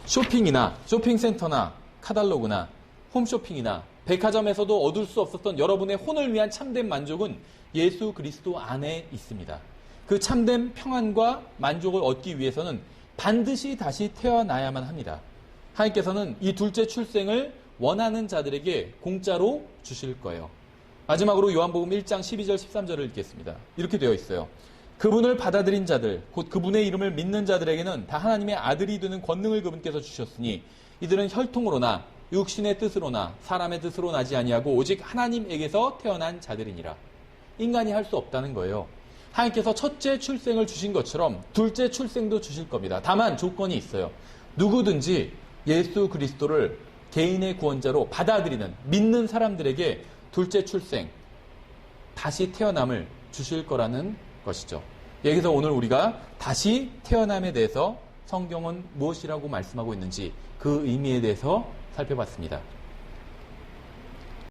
A: 쇼핑이나 쇼핑센터나 카탈로그나 홈쇼핑이나 백화점에서도 얻을 수 없었던 여러분의 혼을 위한 참된 만족은 예수 그리스도 안에 있습니다. 그 참된 평안과 만족을 얻기 위해서는 반드시 다시 태어나야만 합니다. 하나님께서는 이 둘째 출생을 원하는 자들에게 공짜로 주실 거예요. 마지막으로 요한복음 1장 12절 13절을 읽겠습니다. 이렇게 되어 있어요. 그분을 받아들인 자들, 곧 그분의 이름을 믿는 자들에게는 다 하나님의 아들이 되는 권능을 그분께서 주셨으니 이들은 혈통으로나 육신의 뜻으로나 사람의 뜻으로 나지 아니하고 오직 하나님에게서 태어난 자들이니라. 인간이 할 수 없다는 거예요. 하나님께서 첫째 출생을 주신 것처럼 둘째 출생도 주실 겁니다. 다만 조건이 있어요. 누구든지 예수 그리스도를 개인의 구원자로 받아들이는 믿는 사람들에게 둘째 출생, 다시 태어남을 주실 거라는 것이죠. 여기서 오늘 우리가 다시 태어남에 대해서 성경은 무엇이라고 말씀하고 있는지 그 의미에 대해서 살펴봤습니다.